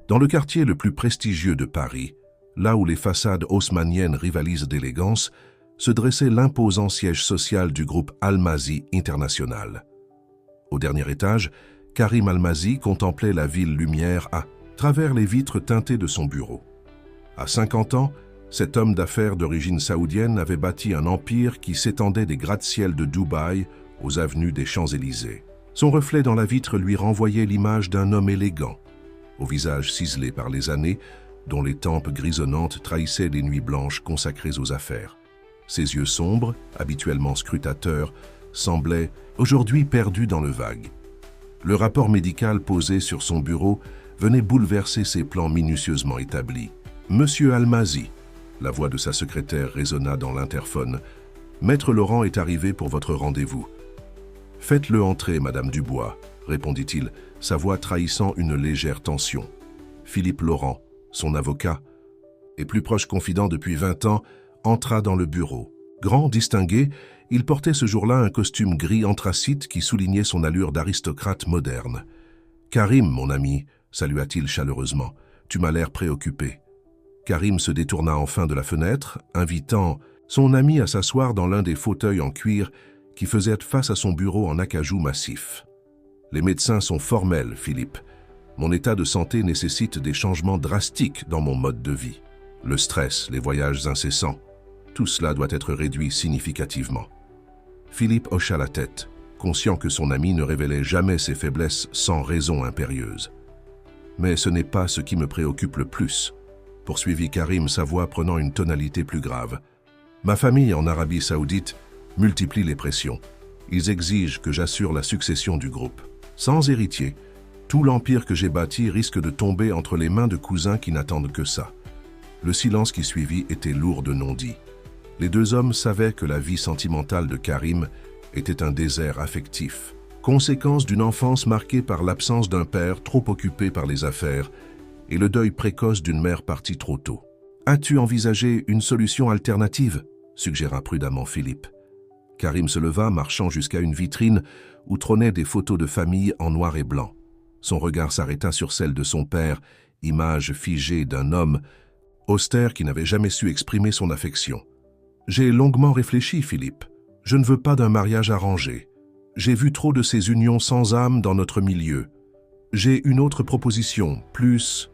Dans le quartier le plus prestigieux de Paris, là où les façades haussmanniennes rivalisent d'élégance, se dressait l'imposant siège social du groupe Almazy International. Au dernier étage, Karim Almazy contemplait la ville lumière à travers les vitres teintées de son bureau. À 50 ans, cet homme d'affaires d'origine saoudienne avait bâti un empire qui s'étendait des gratte-ciel de Dubaï aux avenues des Champs-Élysées. Son reflet dans la vitre lui renvoyait l'image d'un homme élégant, au visage ciselé par les années, dont les tempes grisonnantes trahissaient les nuits blanches consacrées aux affaires. Ses yeux sombres, habituellement scrutateurs, semblaient aujourd'hui perdus dans le vague. Le rapport médical posé sur son bureau venait bouleverser ses plans minutieusement établis. « Monsieur Almazy », la voix de sa secrétaire résonna dans l'interphone. « Maître Laurent est arrivé pour votre rendez-vous. »« Faites-le entrer, Madame Dubois », répondit-il, sa voix trahissant une légère tension. Philippe Laurent, son avocat, et plus proche confident depuis 20 ans, entra dans le bureau. Grand, distingué, il portait ce jour-là un costume gris anthracite qui soulignait son allure d'aristocrate moderne. « Karim, mon ami », salua-t-il chaleureusement, « tu m'as l'air préoccupé. » Karim se détourna enfin de la fenêtre, invitant son ami à s'asseoir dans l'un des fauteuils en cuir qui faisaient face à son bureau en acajou massif. « Les médecins sont formels, Philippe. Mon état de santé nécessite des changements drastiques dans mon mode de vie. Le stress, les voyages incessants, tout cela doit être réduit significativement. » Philippe hocha la tête, conscient que son ami ne révélait jamais ses faiblesses sans raison impérieuse. « Mais ce n'est pas ce qui me préoccupe le plus. » Poursuivit Karim, sa voix prenant une tonalité plus grave. « Ma famille en Arabie Saoudite multiplie les pressions. Ils exigent que j'assure la succession du groupe. Sans héritier, tout l'empire que j'ai bâti risque de tomber entre les mains de cousins qui n'attendent que ça. » Le silence qui suivit était lourd de non-dits. Les deux hommes savaient que la vie sentimentale de Karim était un désert affectif, conséquence d'une enfance marquée par l'absence d'un père trop occupé par les affaires et le deuil précoce d'une mère partie trop tôt. « As-tu envisagé une solution alternative ?» suggéra prudemment Philippe. Karim se leva, marchant jusqu'à une vitrine où trônaient des photos de famille en noir et blanc. Son regard s'arrêta sur celle de son père, image figée d'un homme austère qui n'avait jamais su exprimer son affection. « J'ai longuement réfléchi, Philippe. Je ne veux pas d'un mariage arrangé. J'ai vu trop de ces unions sans âme dans notre milieu. J'ai une autre proposition, plus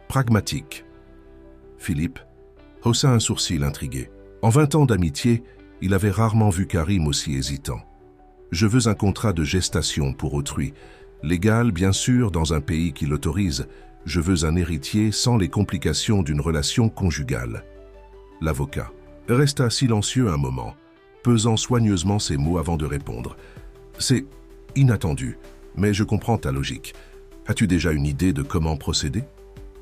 pragmatique. » Philippe haussa un sourcil intrigué. En 20 ans d'amitié, il avait rarement vu Karim aussi hésitant. « Je veux un contrat de gestation pour autrui, légal bien sûr dans un pays qui l'autorise. Je veux un héritier sans les complications d'une relation conjugale. » L'avocat resta silencieux un moment, pesant soigneusement ses mots avant de répondre. « C'est inattendu, mais je comprends ta logique. As-tu déjà une idée de comment procéder ?»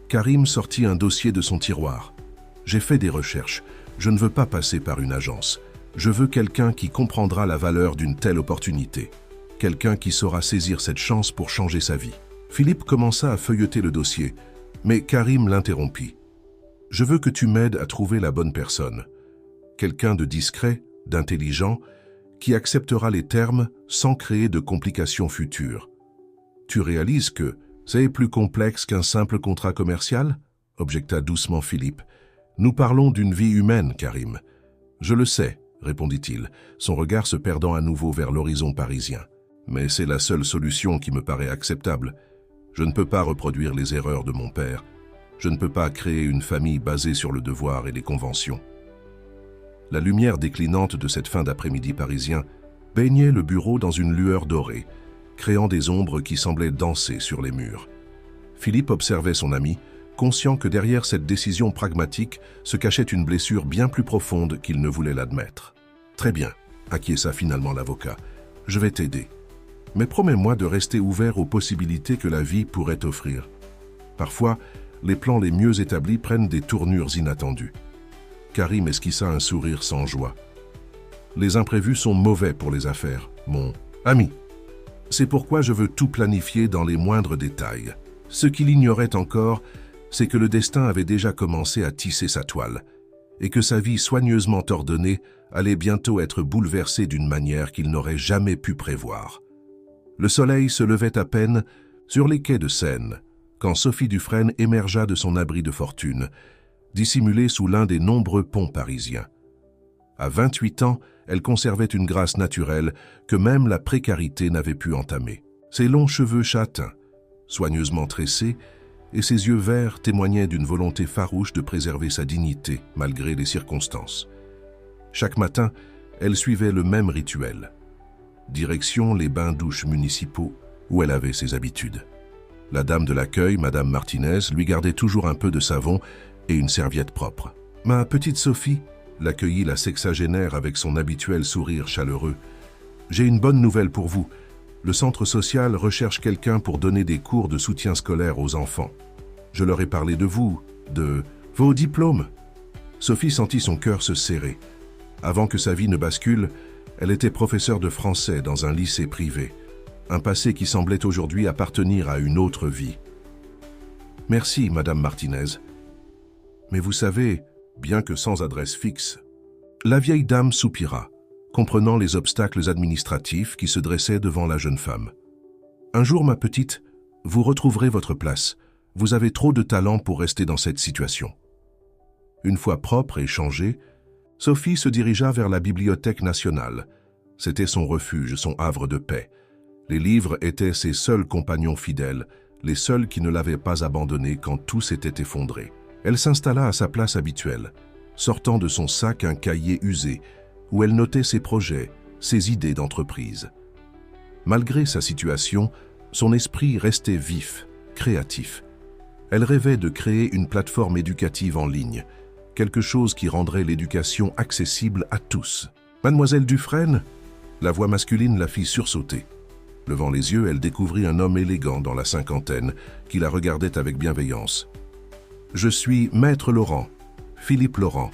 Karim sortit un dossier de son tiroir. « J'ai fait des recherches. Je ne veux pas passer par une agence. Je veux quelqu'un qui comprendra la valeur d'une telle opportunité. Quelqu'un qui saura saisir cette chance pour changer sa vie. » Philippe commença à feuilleter le dossier, mais Karim l'interrompit. « Je veux que tu m'aides à trouver la bonne personne. Quelqu'un de discret, d'intelligent, qui acceptera les termes sans créer de complications futures. Tu réalises que c'est plus complexe qu'un simple contrat commercial ?» objecta doucement Philippe. « Nous parlons d'une vie humaine, Karim. »« Je le sais, » répondit-il, son regard se perdant à nouveau vers l'horizon parisien. « Mais c'est la seule solution qui me paraît acceptable. Je ne peux pas reproduire les erreurs de mon père. Je ne peux pas créer une famille basée sur le devoir et les conventions. » La lumière déclinante de cette fin d'après-midi parisien baignait le bureau dans une lueur dorée, créant des ombres qui semblaient danser sur les murs. Philippe observait son ami, conscient que derrière cette décision pragmatique se cachait une blessure bien plus profonde qu'il ne voulait l'admettre. « Très bien, » acquiesça finalement l'avocat, « je vais t'aider. Mais promets-moi de rester ouvert aux possibilités que la vie pourrait offrir. Parfois, les plans les mieux établis prennent des tournures inattendues. » Karim esquissa un sourire sans joie. « Les imprévus sont mauvais pour les affaires, mon ami. C'est pourquoi je veux tout planifier dans les moindres détails. » Ce qu'il ignorait encore, c'est que le destin avait déjà commencé à tisser sa toile, et que sa vie soigneusement ordonnée allait bientôt être bouleversée d'une manière qu'il n'aurait jamais pu prévoir. Le soleil se levait à peine sur les quais de Seine, quand Sophie Dufresne émergea de son abri de fortune, dissimulée sous l'un des nombreux ponts parisiens. À 28 ans, elle conservait une grâce naturelle que même la précarité n'avait pu entamer. Ses longs cheveux châtains, soigneusement tressés, et ses yeux verts témoignaient d'une volonté farouche de préserver sa dignité malgré les circonstances. Chaque matin, elle suivait le même rituel. Direction les bains-douches municipaux où elle avait ses habitudes. La dame de l'accueil, Madame Martinez, lui gardait toujours un peu de savon et une serviette propre. « Ma petite Sophie », l'accueillit la sexagénaire avec son habituel sourire chaleureux. « J'ai une bonne nouvelle pour vous. Le centre social recherche quelqu'un pour donner des cours de soutien scolaire aux enfants. Je leur ai parlé de vous, de vos diplômes. » Sophie sentit son cœur se serrer. Avant que sa vie ne bascule, elle était professeure de français dans un lycée privé, un passé qui semblait aujourd'hui appartenir à une autre vie. « Merci, Madame Martinez. Mais vous savez, bien que sans adresse fixe, » la vieille dame soupira, comprenant les obstacles administratifs qui se dressaient devant la jeune femme. « Un jour, ma petite, vous retrouverez votre place. Vous avez trop de talent pour rester dans cette situation. » Une fois propre et changée, Sophie se dirigea vers la Bibliothèque nationale. C'était son refuge, son havre de paix. Les livres étaient ses seuls compagnons fidèles, les seuls qui ne l'avaient pas abandonnée quand tout s'était effondré. Elle s'installa à sa place habituelle, sortant de son sac un cahier usé, où elle notait ses projets, ses idées d'entreprise. Malgré sa situation, son esprit restait vif, créatif. Elle rêvait de créer une plateforme éducative en ligne, quelque chose qui rendrait l'éducation accessible à tous. « Mademoiselle Dufresne ?» La voix masculine la fit sursauter. Levant les yeux, elle découvrit un homme élégant dans la cinquantaine qui la regardait avec bienveillance. « Je suis Maître Laurent, Philippe Laurent.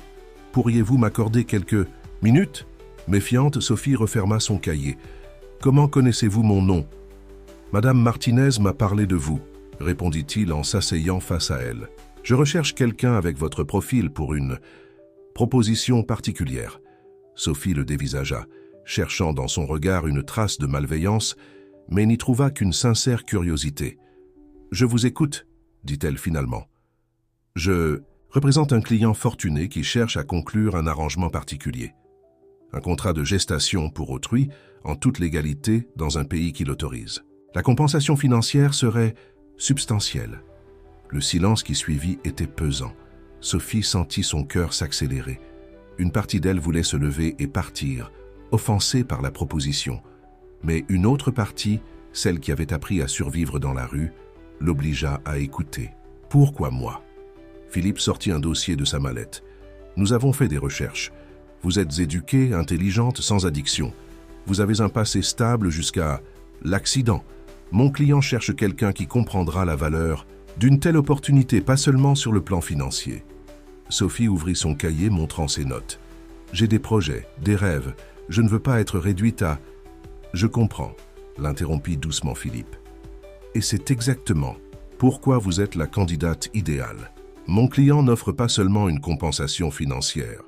Pourriez-vous m'accorder quelques minutes ?» Méfiante, Sophie referma son cahier. « Comment connaissez-vous mon nom ?»« Madame Martinez m'a parlé de vous, » répondit-il en s'asseyant face à elle. « Je recherche quelqu'un avec votre profil pour une proposition particulière. » Sophie le dévisagea, cherchant dans son regard une trace de malveillance, mais n'y trouva qu'une sincère curiosité. « Je vous écoute, » dit-elle finalement. « Je représente un client fortuné qui cherche à conclure un arrangement particulier. Un contrat de gestation pour autrui, en toute légalité, dans un pays qui l'autorise. La compensation financière serait substantielle. » Le silence qui suivit était pesant. Sophie sentit son cœur s'accélérer. Une partie d'elle voulait se lever et partir, offensée par la proposition. Mais une autre partie, celle qui avait appris à survivre dans la rue, l'obligea à écouter. « Pourquoi moi ?» Philippe sortit un dossier de sa mallette. « Nous avons fait des recherches. Vous êtes éduquée, intelligente, sans addiction. Vous avez un passé stable jusqu'à l'accident. Mon client cherche quelqu'un qui comprendra la valeur d'une telle opportunité, pas seulement sur le plan financier. » Sophie ouvrit son cahier montrant ses notes. « J'ai des projets, des rêves. Je ne veux pas être réduite à... » « Je comprends, » l'interrompit doucement Philippe. « Et c'est exactement pourquoi vous êtes la candidate idéale. Mon client n'offre pas seulement une compensation financière.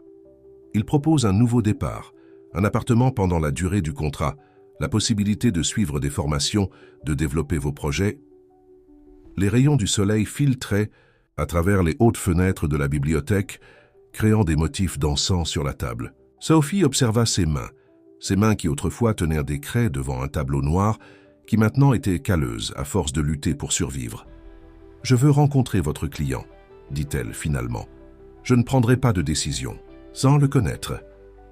Il propose un nouveau départ, un appartement pendant la durée du contrat, la possibilité de suivre des formations, de développer vos projets. » Les rayons du soleil filtraient à travers les hautes fenêtres de la bibliothèque, créant des motifs dansants sur la table. Sophie observa ses mains qui autrefois tenaient des craies devant un tableau noir, qui maintenant étaient calleuses à force de lutter pour survivre. « Je veux rencontrer votre client, » dit-elle finalement. « Je ne prendrai pas de décision, sans le connaître. »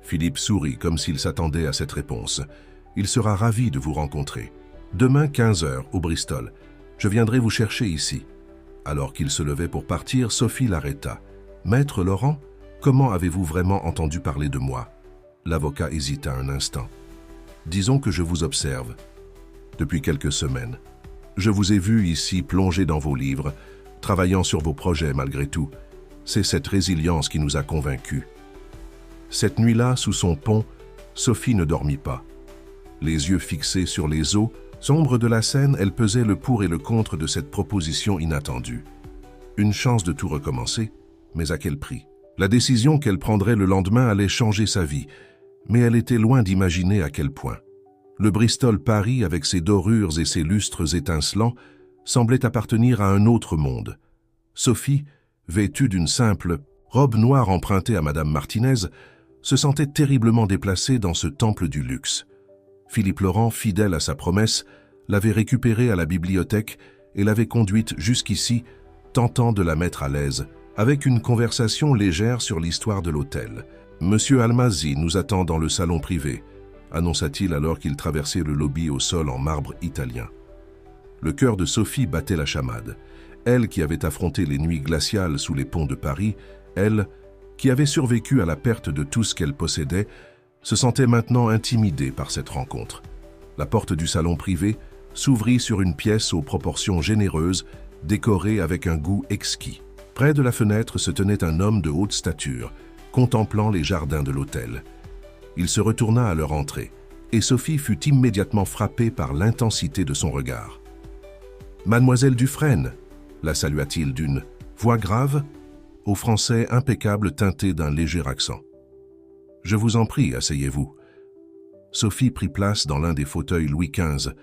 Philippe sourit comme s'il s'attendait à cette réponse. « Il sera ravi de vous rencontrer. Demain 15h au Bristol. Je viendrai vous chercher ici. » Alors qu'il se levait pour partir, Sophie l'arrêta. « Maître Laurent, comment avez-vous vraiment entendu parler de moi ?» L'avocat hésita un instant. « Disons que je vous observe. Depuis quelques semaines. Je vous ai vu ici plongé dans vos livres, travaillant sur vos projets malgré tout. C'est cette résilience qui nous a convaincus. » Cette nuit-là, sous son pont, Sophie ne dormit pas. Les yeux fixés sur les eaux, sombre de la Seine, elle pesait le pour et le contre de cette proposition inattendue. Une chance de tout recommencer, mais à quel prix? La décision qu'elle prendrait le lendemain allait changer sa vie, mais elle était loin d'imaginer à quel point. Le Bristol Paris, avec ses dorures et ses lustres étincelants, semblait appartenir à un autre monde. Sophie, vêtue d'une simple robe noire empruntée à Madame Martinez, se sentait terriblement déplacée dans ce temple du luxe. Philippe Laurent, fidèle à sa promesse, l'avait récupérée à la bibliothèque et l'avait conduite jusqu'ici, tentant de la mettre à l'aise, avec une conversation légère sur l'histoire de l'hôtel. « Monsieur Almasi nous attend dans le salon privé », annonça-t-il alors qu'il traversait le lobby au sol en marbre italien. Le cœur de Sophie battait la chamade. Elle qui avait affronté les nuits glaciales sous les ponts de Paris, elle qui avait survécu à la perte de tout ce qu'elle possédait, se sentait maintenant intimidée par cette rencontre. La porte du salon privé s'ouvrit sur une pièce aux proportions généreuses, décorée avec un goût exquis. Près de la fenêtre se tenait un homme de haute stature, contemplant les jardins de l'hôtel. Il se retourna à leur entrée, et Sophie fut immédiatement frappée par l'intensité de son regard. « Mademoiselle Dufresne !» la salua-t-il d'une voix grave, au français impeccable teinté d'un léger accent. « Je vous en prie, asseyez-vous. » Sophie prit place dans l'un des fauteuils Louis XV,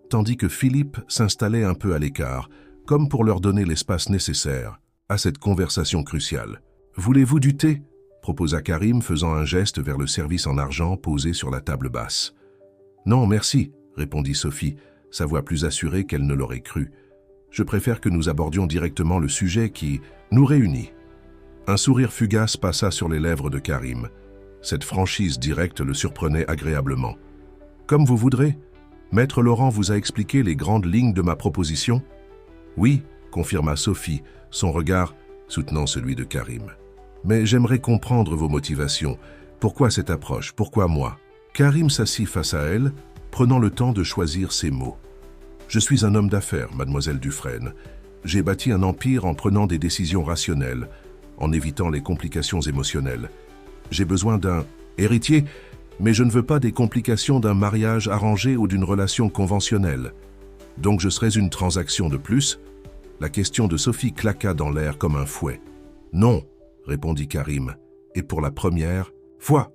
tandis que Philippe s'installait un peu à l'écart, comme pour leur donner l'espace nécessaire à cette conversation cruciale. « Voulez-vous du thé ?» proposa Karim, faisant un geste vers le service en argent posé sur la table basse. « Non, merci, » répondit Sophie, sa voix plus assurée qu'elle ne l'aurait cru. « Je préfère que nous abordions directement le sujet qui nous réunit. » Un sourire fugace passa sur les lèvres de Karim. Cette franchise directe le surprenait agréablement. « Comme vous voudrez. Maître Laurent vous a expliqué les grandes lignes de ma proposition ?»« Oui, » confirma Sophie, son regard soutenant celui de Karim. « Mais j'aimerais comprendre vos motivations. Pourquoi cette approche? Pourquoi moi ?» Karim s'assit face à elle, prenant le temps de choisir ses mots. « Je suis un homme d'affaires, mademoiselle Dufresne. J'ai bâti un empire en prenant des décisions rationnelles, en évitant les complications émotionnelles. J'ai besoin d'un héritier, mais je ne veux pas des complications d'un mariage arrangé ou d'une relation conventionnelle. Donc je serais une transaction de plus ?» La question de Sophie claqua dans l'air comme un fouet. « Non !» répondit Karim, et pour la première fois,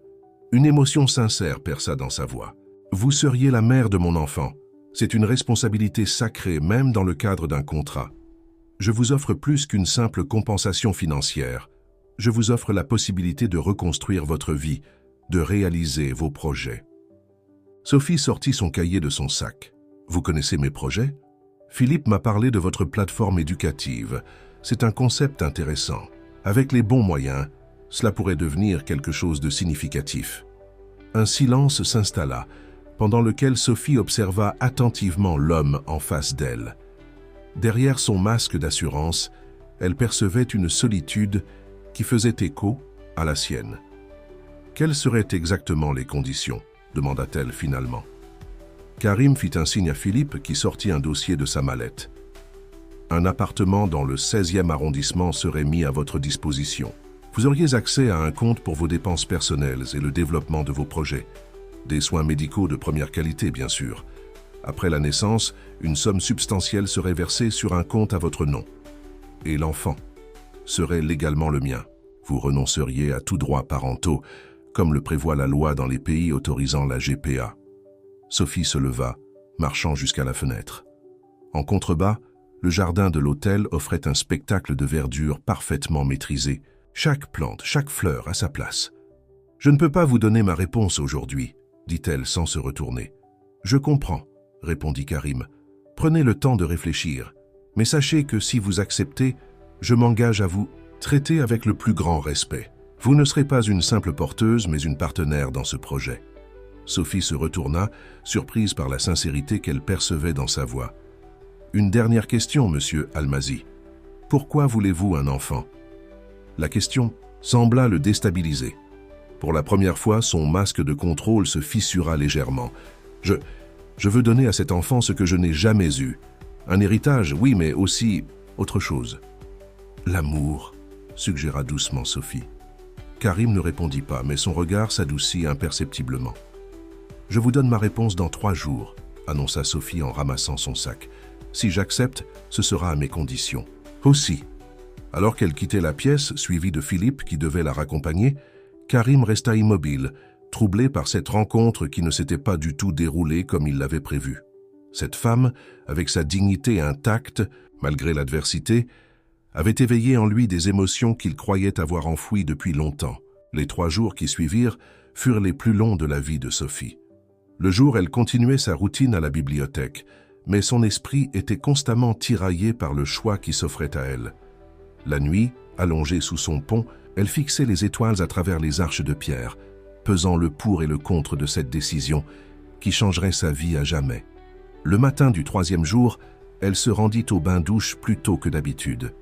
une émotion sincère perça dans sa voix. « Vous seriez la mère de mon enfant. C'est une responsabilité sacrée, même dans le cadre d'un contrat. Je vous offre plus qu'une simple compensation financière. Je vous offre la possibilité de reconstruire votre vie, de réaliser vos projets. » Sophie sortit son cahier de son sac. « Vous connaissez mes projets ? Philippe m'a parlé de votre plateforme éducative. C'est un concept intéressant. Avec les bons moyens, cela pourrait devenir quelque chose de significatif. » Un silence s'installa, pendant lequel Sophie observa attentivement l'homme en face d'elle. Derrière son masque d'assurance, elle percevait une solitude qui faisait écho à la sienne. « Quelles seraient exactement les conditions ?» demanda-t-elle finalement. Karim fit un signe à Philippe qui sortit un dossier de sa mallette. « Un appartement dans le 16e arrondissement serait mis à votre disposition. Vous auriez accès à un compte pour vos dépenses personnelles et le développement de vos projets. Des soins médicaux de première qualité, bien sûr. Après la naissance, une somme substantielle serait versée sur un compte à votre nom. Et l'enfant serait légalement le mien. Vous renonceriez à tous droits parentaux, comme le prévoit la loi dans les pays autorisant la GPA. » Sophie se leva, marchant jusqu'à la fenêtre. En contrebas, le jardin de l'hôtel offrait un spectacle de verdure parfaitement maîtrisé, chaque plante, chaque fleur à sa place. « Je ne peux pas vous donner ma réponse aujourd'hui, » dit-elle sans se retourner. « Je comprends, » répondit Karim. « Prenez le temps de réfléchir, mais sachez que si vous acceptez, je m'engage à vous traiter avec le plus grand respect. Vous ne serez pas une simple porteuse, mais une partenaire dans ce projet. » Sophie se retourna, surprise par la sincérité qu'elle percevait dans sa voix. « Une dernière question, monsieur Almasi. Pourquoi voulez-vous un enfant ?» La question sembla le déstabiliser. Pour la première fois, son masque de contrôle se fissura légèrement. « Je veux donner à cet enfant ce que je n'ai jamais eu. Un héritage, oui, mais aussi autre chose. »« L'amour », suggéra doucement Sophie. Karim ne répondit pas, mais son regard s'adoucit imperceptiblement. « Je vous donne ma réponse dans 3 jours, » annonça Sophie en ramassant son sac. « Si j'accepte, ce sera à mes conditions. »« Aussi. » Alors qu'elle quittait la pièce, suivie de Philippe qui devait la raccompagner, Karim resta immobile, troublé par cette rencontre qui ne s'était pas du tout déroulée comme il l'avait prévu. Cette femme, avec sa dignité intacte, malgré l'adversité, avait éveillé en lui des émotions qu'il croyait avoir enfouies depuis longtemps. Les 3 jours qui suivirent furent les plus longs de la vie de Sophie. Le jour, elle continuait sa routine à la bibliothèque, mais son esprit était constamment tiraillé par le choix qui s'offrait à elle. La nuit, allongée sous son pont, elle fixait les étoiles à travers les arches de pierre, pesant le pour et le contre de cette décision qui changerait sa vie à jamais. Le matin du 3e jour, elle se rendit au bain-douche plus tôt que d'habitude.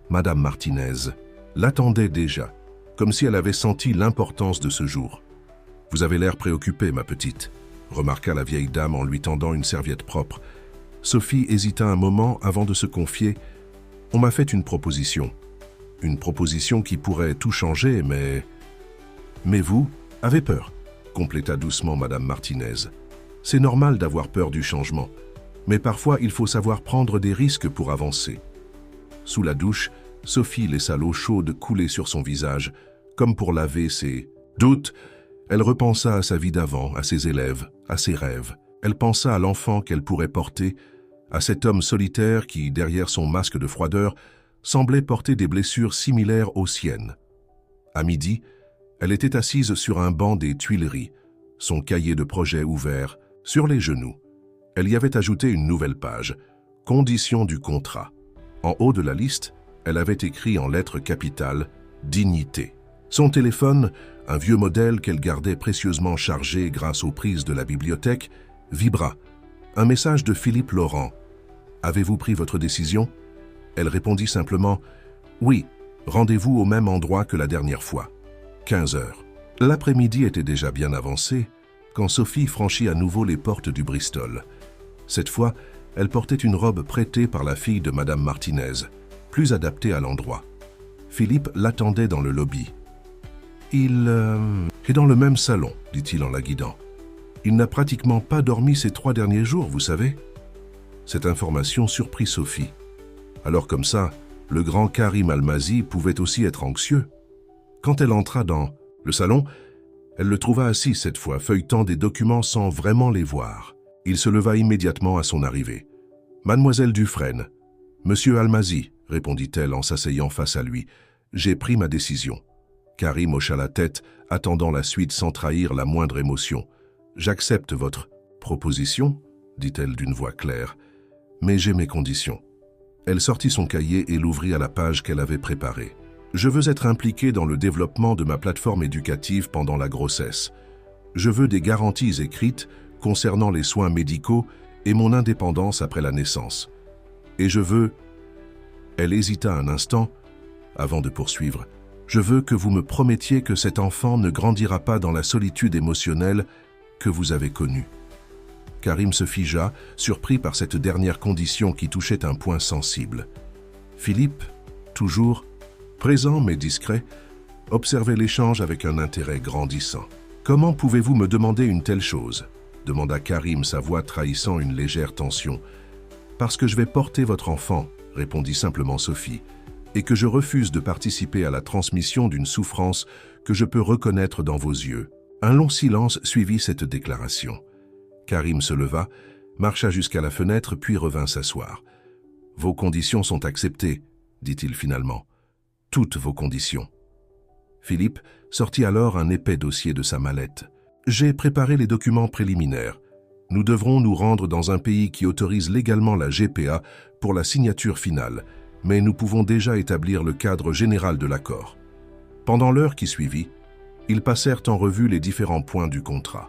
Madame Martinez l'attendait déjà, comme si elle avait senti l'importance de ce jour. « Vous avez l'air préoccupée, ma petite », remarqua la vieille dame en lui tendant une serviette propre. Sophie hésita un moment avant de se confier. « On m'a fait une proposition. Une proposition qui pourrait tout changer, mais... » « Mais vous avez peur, » compléta doucement Madame Martinez. « C'est normal d'avoir peur du changement, mais parfois il faut savoir prendre des risques pour avancer. » Sous la douche, Sophie laissa l'eau chaude couler sur son visage, comme pour laver ses doutes. Elle repensa à sa vie d'avant, à ses élèves, à ses rêves. Elle pensa à l'enfant qu'elle pourrait porter, à cet homme solitaire qui, derrière son masque de froideur, semblait porter des blessures similaires aux siennes. À midi, elle était assise sur un banc des Tuileries, son cahier de projet ouvert, sur les genoux. Elle y avait ajouté une nouvelle page, « Conditions du contrat ». En haut de la liste, elle avait écrit en lettres capitales « Dignité ». Son téléphone, un vieux modèle qu'elle gardait précieusement chargé grâce aux prises de la bibliothèque, vibra. Un message de Philippe Laurent. « Avez-vous pris votre décision ?» Elle répondit simplement « Oui, rendez-vous au même endroit que la dernière fois. » 15 heures. L'après-midi était déjà bien avancé quand Sophie franchit à nouveau les portes du Bristol. Cette fois, elle portait une robe prêtée par la fille de Madame Martinez, plus adaptée à l'endroit. Philippe l'attendait dans le lobby. « Il est dans le même salon, » dit-il en la guidant. « Il n'a pratiquement pas dormi ces 3 derniers jours, vous savez. » Cette information surprit Sophie. Alors comme ça, le grand Karim Almasi pouvait aussi être anxieux. Quand elle entra dans le salon, elle le trouva assis cette fois, feuilletant des documents sans vraiment les voir. Il se leva immédiatement à son arrivée. « Mademoiselle Dufresne. »« Monsieur Almasi, » répondit-elle en s'asseyant face à lui. « J'ai pris ma décision. » Karim hocha la tête, attendant la suite sans trahir la moindre émotion. « J'accepte votre proposition, » dit-elle d'une voix claire, « mais j'ai mes conditions. » Elle sortit son cahier et l'ouvrit à la page qu'elle avait préparée. « Je veux être impliquée dans le développement de ma plateforme éducative pendant la grossesse. Je veux des garanties écrites concernant les soins médicaux et mon indépendance après la naissance. Et je veux... » Elle hésita un instant avant de poursuivre. « Je veux que vous me promettiez que cet enfant ne grandira pas dans la solitude émotionnelle que vous avez connue. » Karim se figea, surpris par cette dernière condition qui touchait un point sensible. Philippe, toujours présent mais discret, observait l'échange avec un intérêt grandissant. « Comment pouvez-vous me demander une telle chose ?» demanda Karim, sa voix trahissant une légère tension. « Parce que je vais porter votre enfant, » répondit simplement Sophie, « et que je refuse de participer à la transmission d'une souffrance que je peux reconnaître dans vos yeux. » Un long silence suivit cette déclaration. Karim se leva, marcha jusqu'à la fenêtre puis revint s'asseoir. « Vos conditions sont acceptées, » dit-il finalement. « Toutes vos conditions. » Philippe sortit alors un épais dossier de sa mallette. « J'ai préparé les documents préliminaires. Nous devrons nous rendre dans un pays qui autorise légalement la GPA pour la signature finale, mais nous pouvons déjà établir le cadre général de l'accord. » Pendant l'heure qui suivit, ils passèrent en revue les différents points du contrat.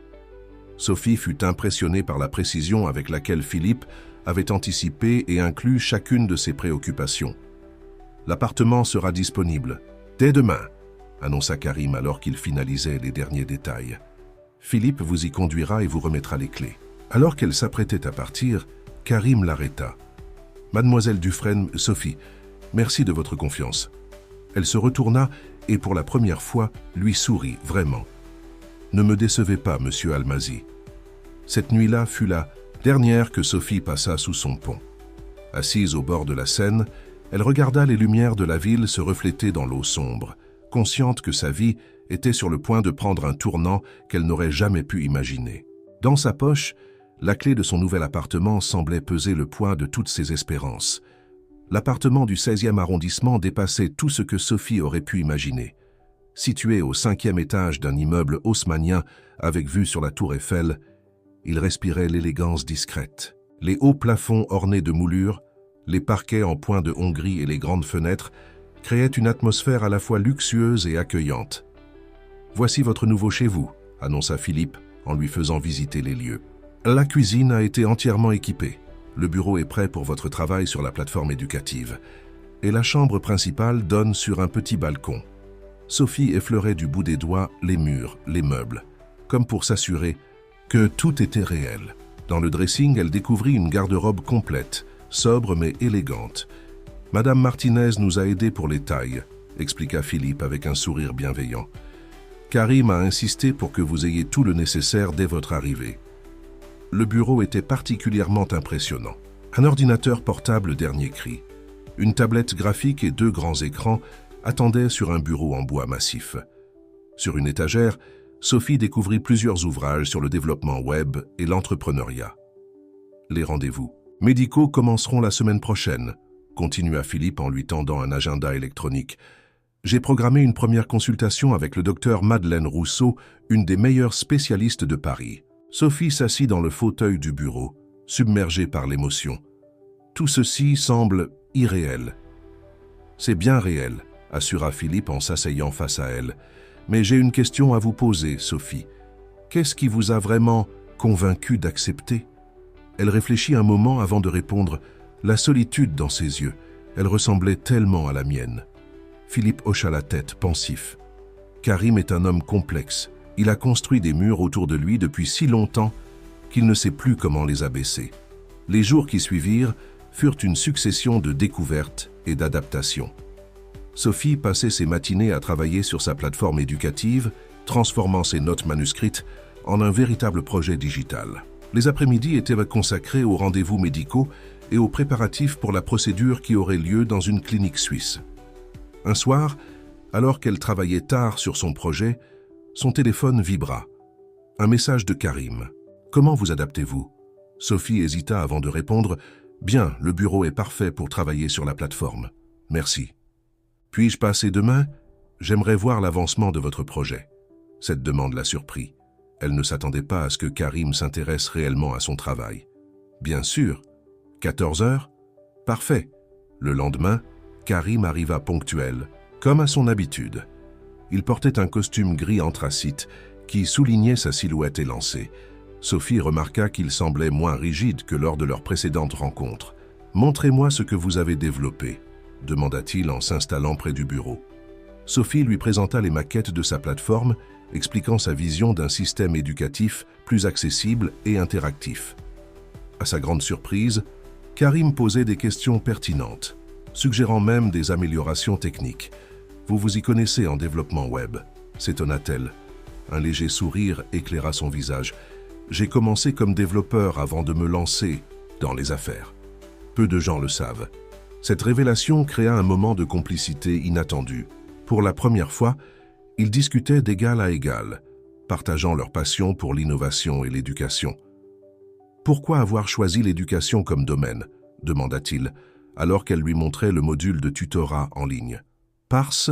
Sophie fut impressionnée par la précision avec laquelle Philippe avait anticipé et inclus chacune de ses préoccupations. « L'appartement sera disponible dès demain, » annonça Karim alors qu'il finalisait les derniers détails. « Philippe vous y conduira et vous remettra les clés. » Alors qu'elle s'apprêtait à partir, Karim l'arrêta. « Mademoiselle Dufresne, Sophie, merci de votre confiance. » Elle se retourna et pour la première fois lui sourit vraiment. « Ne me décevez pas, monsieur Almasi. » Cette nuit-là fut la dernière que Sophie passa sous son pont. Assise au bord de la Seine, elle regarda les lumières de la ville se refléter dans l'eau sombre, consciente que sa vie était sur le point de prendre un tournant qu'elle n'aurait jamais pu imaginer. Dans sa poche, La clé de son nouvel appartement semblait peser le poids de toutes ses espérances. L'appartement du 16e arrondissement dépassait tout ce que Sophie aurait pu imaginer. Situé au 5e étage d'un immeuble haussmannien avec vue sur la tour Eiffel, il respirait l'élégance discrète. Les hauts plafonds ornés de moulures, les parquets en point de Hongrie et les grandes fenêtres créaient une atmosphère à la fois luxueuse et accueillante. « Voici votre nouveau chez vous », annonça Philippe en lui faisant visiter les lieux. La cuisine a été entièrement équipée. Le bureau est prêt pour votre travail sur la plateforme éducative. Et la chambre principale donne sur un petit balcon. Sophie effleurait du bout des doigts les murs, les meubles, comme pour s'assurer que tout était réel. Dans le dressing, elle découvrit une garde-robe complète, sobre mais élégante. « Madame Martinez nous a aidés pour les tailles », expliqua Philippe avec un sourire bienveillant. « Karim a insisté pour que vous ayez tout le nécessaire dès votre arrivée. » Le bureau était particulièrement impressionnant. Un ordinateur portable dernier cri, une tablette graphique et 2 grands écrans attendaient sur un bureau en bois massif. Sur une étagère, Sophie découvrit plusieurs ouvrages sur le développement web et l'entrepreneuriat. Les rendez-vous médicaux commenceront la semaine prochaine, continua Philippe en lui tendant un agenda électronique. J'ai programmé une première consultation avec le docteur Madeleine Rousseau, une des meilleures spécialistes de Paris. Sophie s'assit dans le fauteuil du bureau, submergée par l'émotion. Tout ceci semble irréel. C'est bien réel, assura Philippe en s'asseyant face à elle. Mais j'ai une question à vous poser, Sophie. Qu'est-ce qui vous a vraiment convaincu d'accepter? Elle réfléchit un moment avant de répondre. La solitude dans ses yeux, elle ressemblait tellement à la mienne. Philippe hocha la tête, pensif. Karim est un homme complexe. Il a construit des murs autour de lui depuis si longtemps qu'il ne sait plus comment les abaisser. Les jours qui suivirent furent une succession de découvertes et d'adaptations. Sophie passait ses matinées à travailler sur sa plateforme éducative, transformant ses notes manuscrites en un véritable projet digital. Les après-midi étaient consacrés aux rendez-vous médicaux et aux préparatifs pour la procédure qui aurait lieu dans une clinique suisse. Un soir, alors qu'elle travaillait tard sur son projet, son téléphone vibra. Un message de Karim. « Comment vous adaptez-vous » Sophie hésita avant de répondre. « Bien, le bureau est parfait pour travailler sur la plateforme. Merci. » « Puis-je passer demain ? J'aimerais voir l'avancement de votre projet. » Cette demande la surprit. Elle ne s'attendait pas à ce que Karim s'intéresse réellement à son travail. « Bien sûr. 14 heures ? Parfait. » Le lendemain, Karim arriva ponctuel, comme à son habitude. Il portait un costume gris anthracite qui soulignait sa silhouette élancée. Sophie remarqua qu'il semblait moins rigide que lors de leur précédente rencontre. « Montrez-moi ce que vous avez développé », demanda-t-il en s'installant près du bureau. Sophie lui présenta les maquettes de sa plateforme, expliquant sa vision d'un système éducatif plus accessible et interactif. À sa grande surprise, Karim posait des questions pertinentes, suggérant même des améliorations techniques. « Vous vous y connaissez en développement web », s'étonna-t-elle. Un léger sourire éclaira son visage. « J'ai commencé comme développeur avant de me lancer dans les affaires. Peu de gens le savent. » Cette révélation créa un moment de complicité inattendue. Pour la première fois, ils discutaient d'égal à égal, partageant leur passion pour l'innovation et l'éducation. « Pourquoi avoir choisi l'éducation comme domaine ?» demanda-t-il, alors qu'elle lui montrait le module de tutorat en ligne. « Parce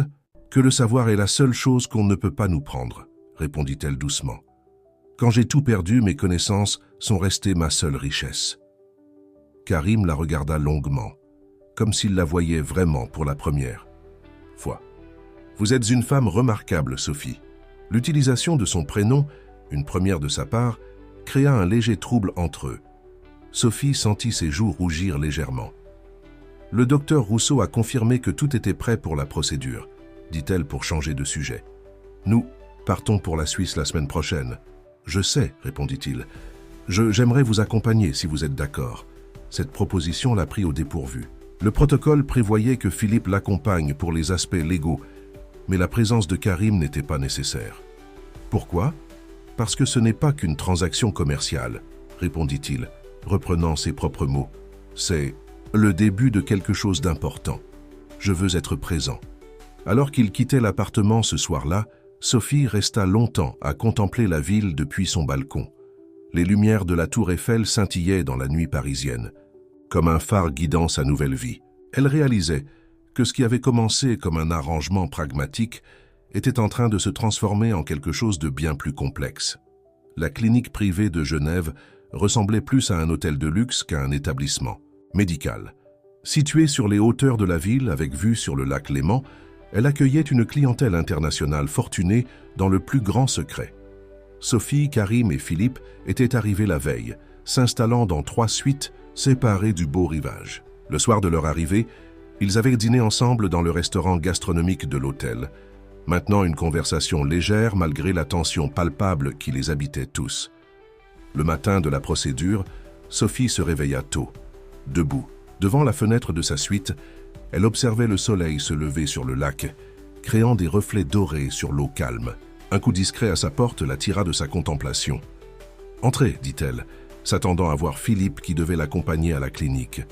que le savoir est la seule chose qu'on ne peut pas nous prendre, » répondit-elle doucement. « Quand j'ai tout perdu, mes connaissances sont restées ma seule richesse. » Karim la regarda longuement, comme s'il la voyait vraiment pour la première fois. « Vous êtes une femme remarquable, Sophie. » L'utilisation de son prénom, une première de sa part, créa un léger trouble entre eux. Sophie sentit ses joues rougir légèrement. « Le docteur Rousseau a confirmé que tout était prêt pour la procédure, » dit-elle pour changer de sujet. « Nous partons pour la Suisse la semaine prochaine. »« Je sais, » répondit-il. « J'aimerais vous accompagner si vous êtes d'accord. » Cette proposition l'a pris au dépourvu. Le protocole prévoyait que Philippe l'accompagne pour les aspects légaux, mais la présence de Karim n'était pas nécessaire. « Pourquoi ? Parce que ce n'est pas qu'une transaction commerciale, » répondit-il, reprenant ses propres mots. « C'est le début de quelque chose d'important. Je veux être présent. » Alors qu'il quittait l'appartement ce soir-là, Sophie resta longtemps à contempler la ville depuis son balcon. Les lumières de la tour Eiffel scintillaient dans la nuit parisienne, comme un phare guidant sa nouvelle vie. Elle réalisait que ce qui avait commencé comme un arrangement pragmatique était en train de se transformer en quelque chose de bien plus complexe. La clinique privée de Genève ressemblait plus à un hôtel de luxe qu'à un établissement médical. Située sur les hauteurs de la ville avec vue sur le lac Léman, elle accueillait une clientèle internationale fortunée dans le plus grand secret. Sophie, Karim et Philippe étaient arrivés la veille, s'installant dans 3 suites séparées du beau rivage. Le soir de leur arrivée, ils avaient dîné ensemble dans le restaurant gastronomique de l'hôtel, maintenant une conversation légère malgré la tension palpable qui les habitait tous. Le matin de la procédure, Sophie se réveilla tôt. Debout, devant la fenêtre de sa suite, elle observait le soleil se lever sur le lac, créant des reflets dorés sur l'eau calme. Un coup discret à sa porte la tira de sa contemplation. « Entrez », dit-elle, s'attendant à voir Philippe qui devait l'accompagner à la clinique.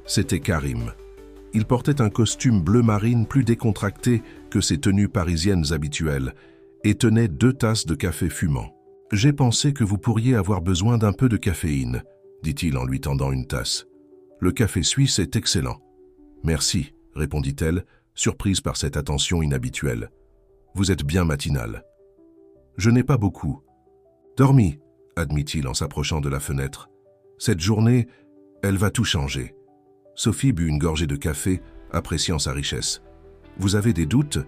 C'était Karim. Il portait un costume bleu marine plus décontracté que ses tenues parisiennes habituelles et tenait 2 tasses de café fumant. « J'ai pensé que vous pourriez avoir besoin d'un peu de caféine », dit-il en lui tendant une tasse. « Le café suisse est excellent. »« Merci », répondit-elle, surprise par cette attention inhabituelle. « Vous êtes bien matinale. »« Je n'ai pas beaucoup. »« Dormi », admit-il en s'approchant de la fenêtre. « Cette journée, elle va tout changer. » Sophie but une gorgée de café, appréciant sa richesse. « Vous avez des doutes ?»«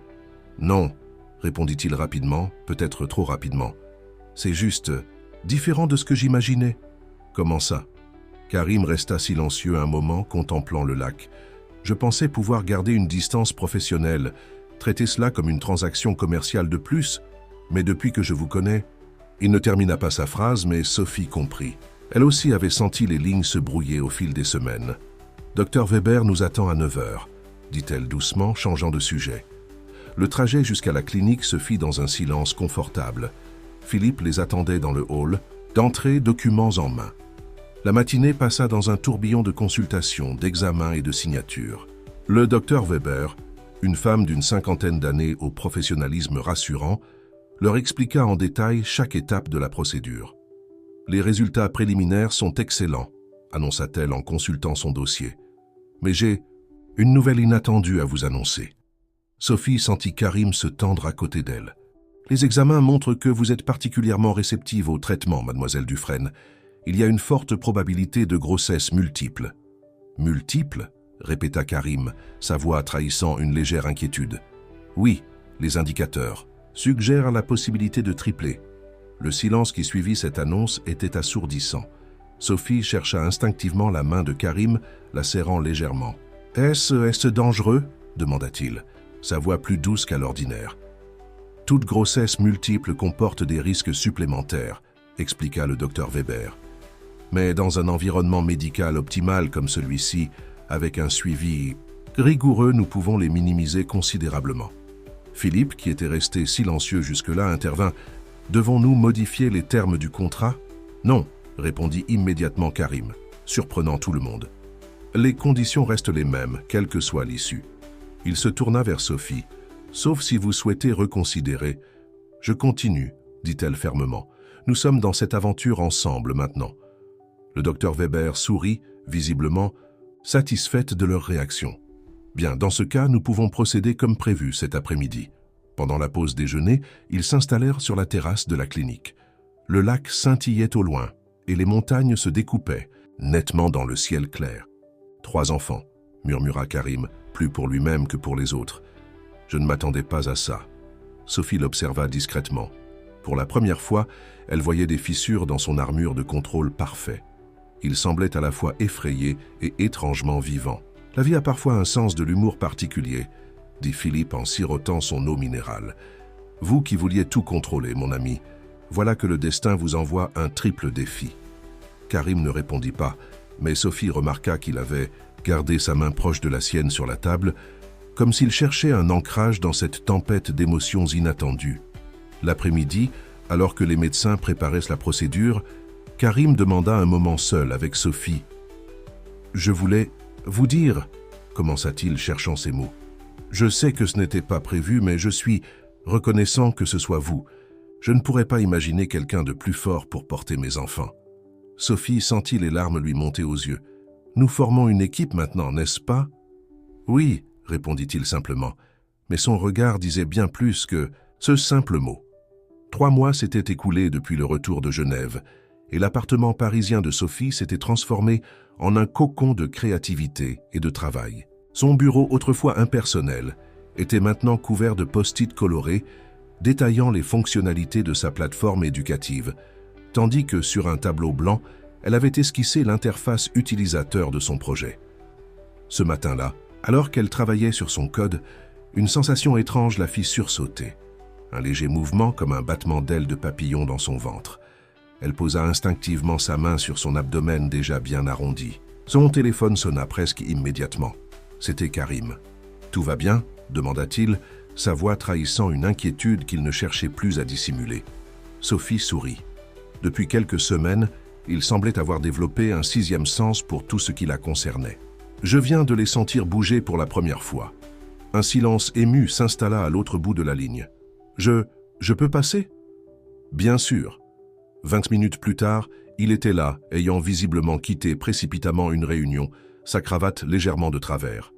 Non », répondit-il rapidement, peut-être trop rapidement. « C'est juste différent de ce que j'imaginais. »« Comment ça ?» Karim resta silencieux un moment, contemplant le lac. « Je pensais pouvoir garder une distance professionnelle, traiter cela comme une transaction commerciale de plus, mais depuis que je vous connais... » Il ne termina pas sa phrase, mais Sophie comprit. Elle aussi avait senti les lignes se brouiller au fil des semaines. « Dr Weber nous attend à 9 heures, » dit-elle doucement, changeant de sujet. Le trajet jusqu'à la clinique se fit dans un silence confortable. Philippe les attendait dans le hall, d'entrée, documents en main. La matinée passa dans un tourbillon de consultations, d'examens et de signatures. Le docteur Weber, une femme d'une 50aine d'années au professionnalisme rassurant, leur expliqua en détail chaque étape de la procédure. « Les résultats préliminaires sont excellents, » annonça-t-elle en consultant son dossier. « Mais j'ai une nouvelle inattendue à vous annoncer. » Sophie sentit Karim se tendre à côté d'elle. « Les examens montrent que vous êtes particulièrement réceptive au traitement, mademoiselle Dufresne. Il y a une forte probabilité de grossesse multiple. »« Multiple ?» répéta Karim, sa voix trahissant une légère inquiétude. « Oui, les indicateurs suggèrent la possibilité de tripler. » Le silence qui suivit cette annonce était assourdissant. Sophie chercha instinctivement la main de Karim, la serrant légèrement. « Est-ce dangereux ?» demanda-t-il, sa voix plus douce qu'à l'ordinaire. « Toute grossesse multiple comporte des risques supplémentaires, » expliqua le docteur Weber. « Mais dans un environnement médical optimal comme celui-ci, avec un suivi rigoureux, nous pouvons les minimiser considérablement. » Philippe, qui était resté silencieux jusque-là, intervint. « Devons-nous modifier les termes du contrat ?»« Non », répondit immédiatement Karim, surprenant tout le monde. « Les conditions restent les mêmes, quelle que soit l'issue. » Il se tourna vers Sophie. « Sauf si vous souhaitez reconsidérer. »« Je continue, » dit-elle fermement. « Nous sommes dans cette aventure ensemble maintenant. » Le docteur Weber sourit, visiblement, satisfaite de leur réaction. « Bien, dans ce cas, nous pouvons procéder comme prévu cet après-midi. » Pendant la pause déjeuner, ils s'installèrent sur la terrasse de la clinique. Le lac scintillait au loin, et les montagnes se découpaient, nettement dans le ciel clair. « 3 enfants, » murmura Karim, plus pour lui-même que pour les autres. « Je ne m'attendais pas à ça. » Sophie l'observa discrètement. Pour la première fois, elle voyait des fissures dans son armure de contrôle parfait. Il semblait à la fois effrayé et étrangement vivant. « La vie a parfois un sens de l'humour particulier, » dit Philippe en sirotant son eau minérale. « Vous qui vouliez tout contrôler, mon ami, voilà que le destin vous envoie un triple défi. » Karim ne répondit pas, mais Sophie remarqua qu'il avait gardé sa main proche de la sienne sur la table, comme s'il cherchait un ancrage dans cette tempête d'émotions inattendues. L'après-midi, alors que les médecins préparaient la procédure, Karim demanda un moment seul avec Sophie. « Je voulais vous dire, » commença-t-il cherchant ses mots. « Je sais que ce n'était pas prévu, mais je suis reconnaissant que ce soit vous. Je ne pourrais pas imaginer quelqu'un de plus fort pour porter mes enfants. Sophie sentit les larmes lui monter aux yeux. Nous formons une équipe maintenant, n'est-ce pas? Oui, répondit-il simplement, mais son regard disait bien plus que ce simple mot. 3 mois s'étaient écoulés depuis le retour de Genève, et l'appartement parisien de Sophie s'était transformé en un cocon de créativité et de travail. Son bureau, autrefois impersonnel, était maintenant couvert de post-it colorés, détaillant les fonctionnalités de sa plateforme éducative, tandis que sur un tableau blanc, elle avait esquissé l'interface utilisateur de son projet. Ce matin-là, alors qu'elle travaillait sur son code, une sensation étrange la fit sursauter. Un léger mouvement comme un battement d'ailes de papillon dans son ventre. Elle posa instinctivement sa main sur son abdomen déjà bien arrondi. Son téléphone sonna presque immédiatement. C'était Karim. « Tout va bien ?» demanda-t-il, sa voix trahissant une inquiétude qu'il ne cherchait plus à dissimuler. Sophie sourit. Depuis quelques semaines, il semblait avoir développé un 6e sens pour tout ce qui la concernait. « Je viens de les sentir bouger pour la première fois. » Un silence ému s'installa à l'autre bout de la ligne. « Je peux passer ?» « Bien sûr. » 20 minutes plus tard, il était là, ayant visiblement quitté précipitamment une réunion, sa cravate légèrement de travers.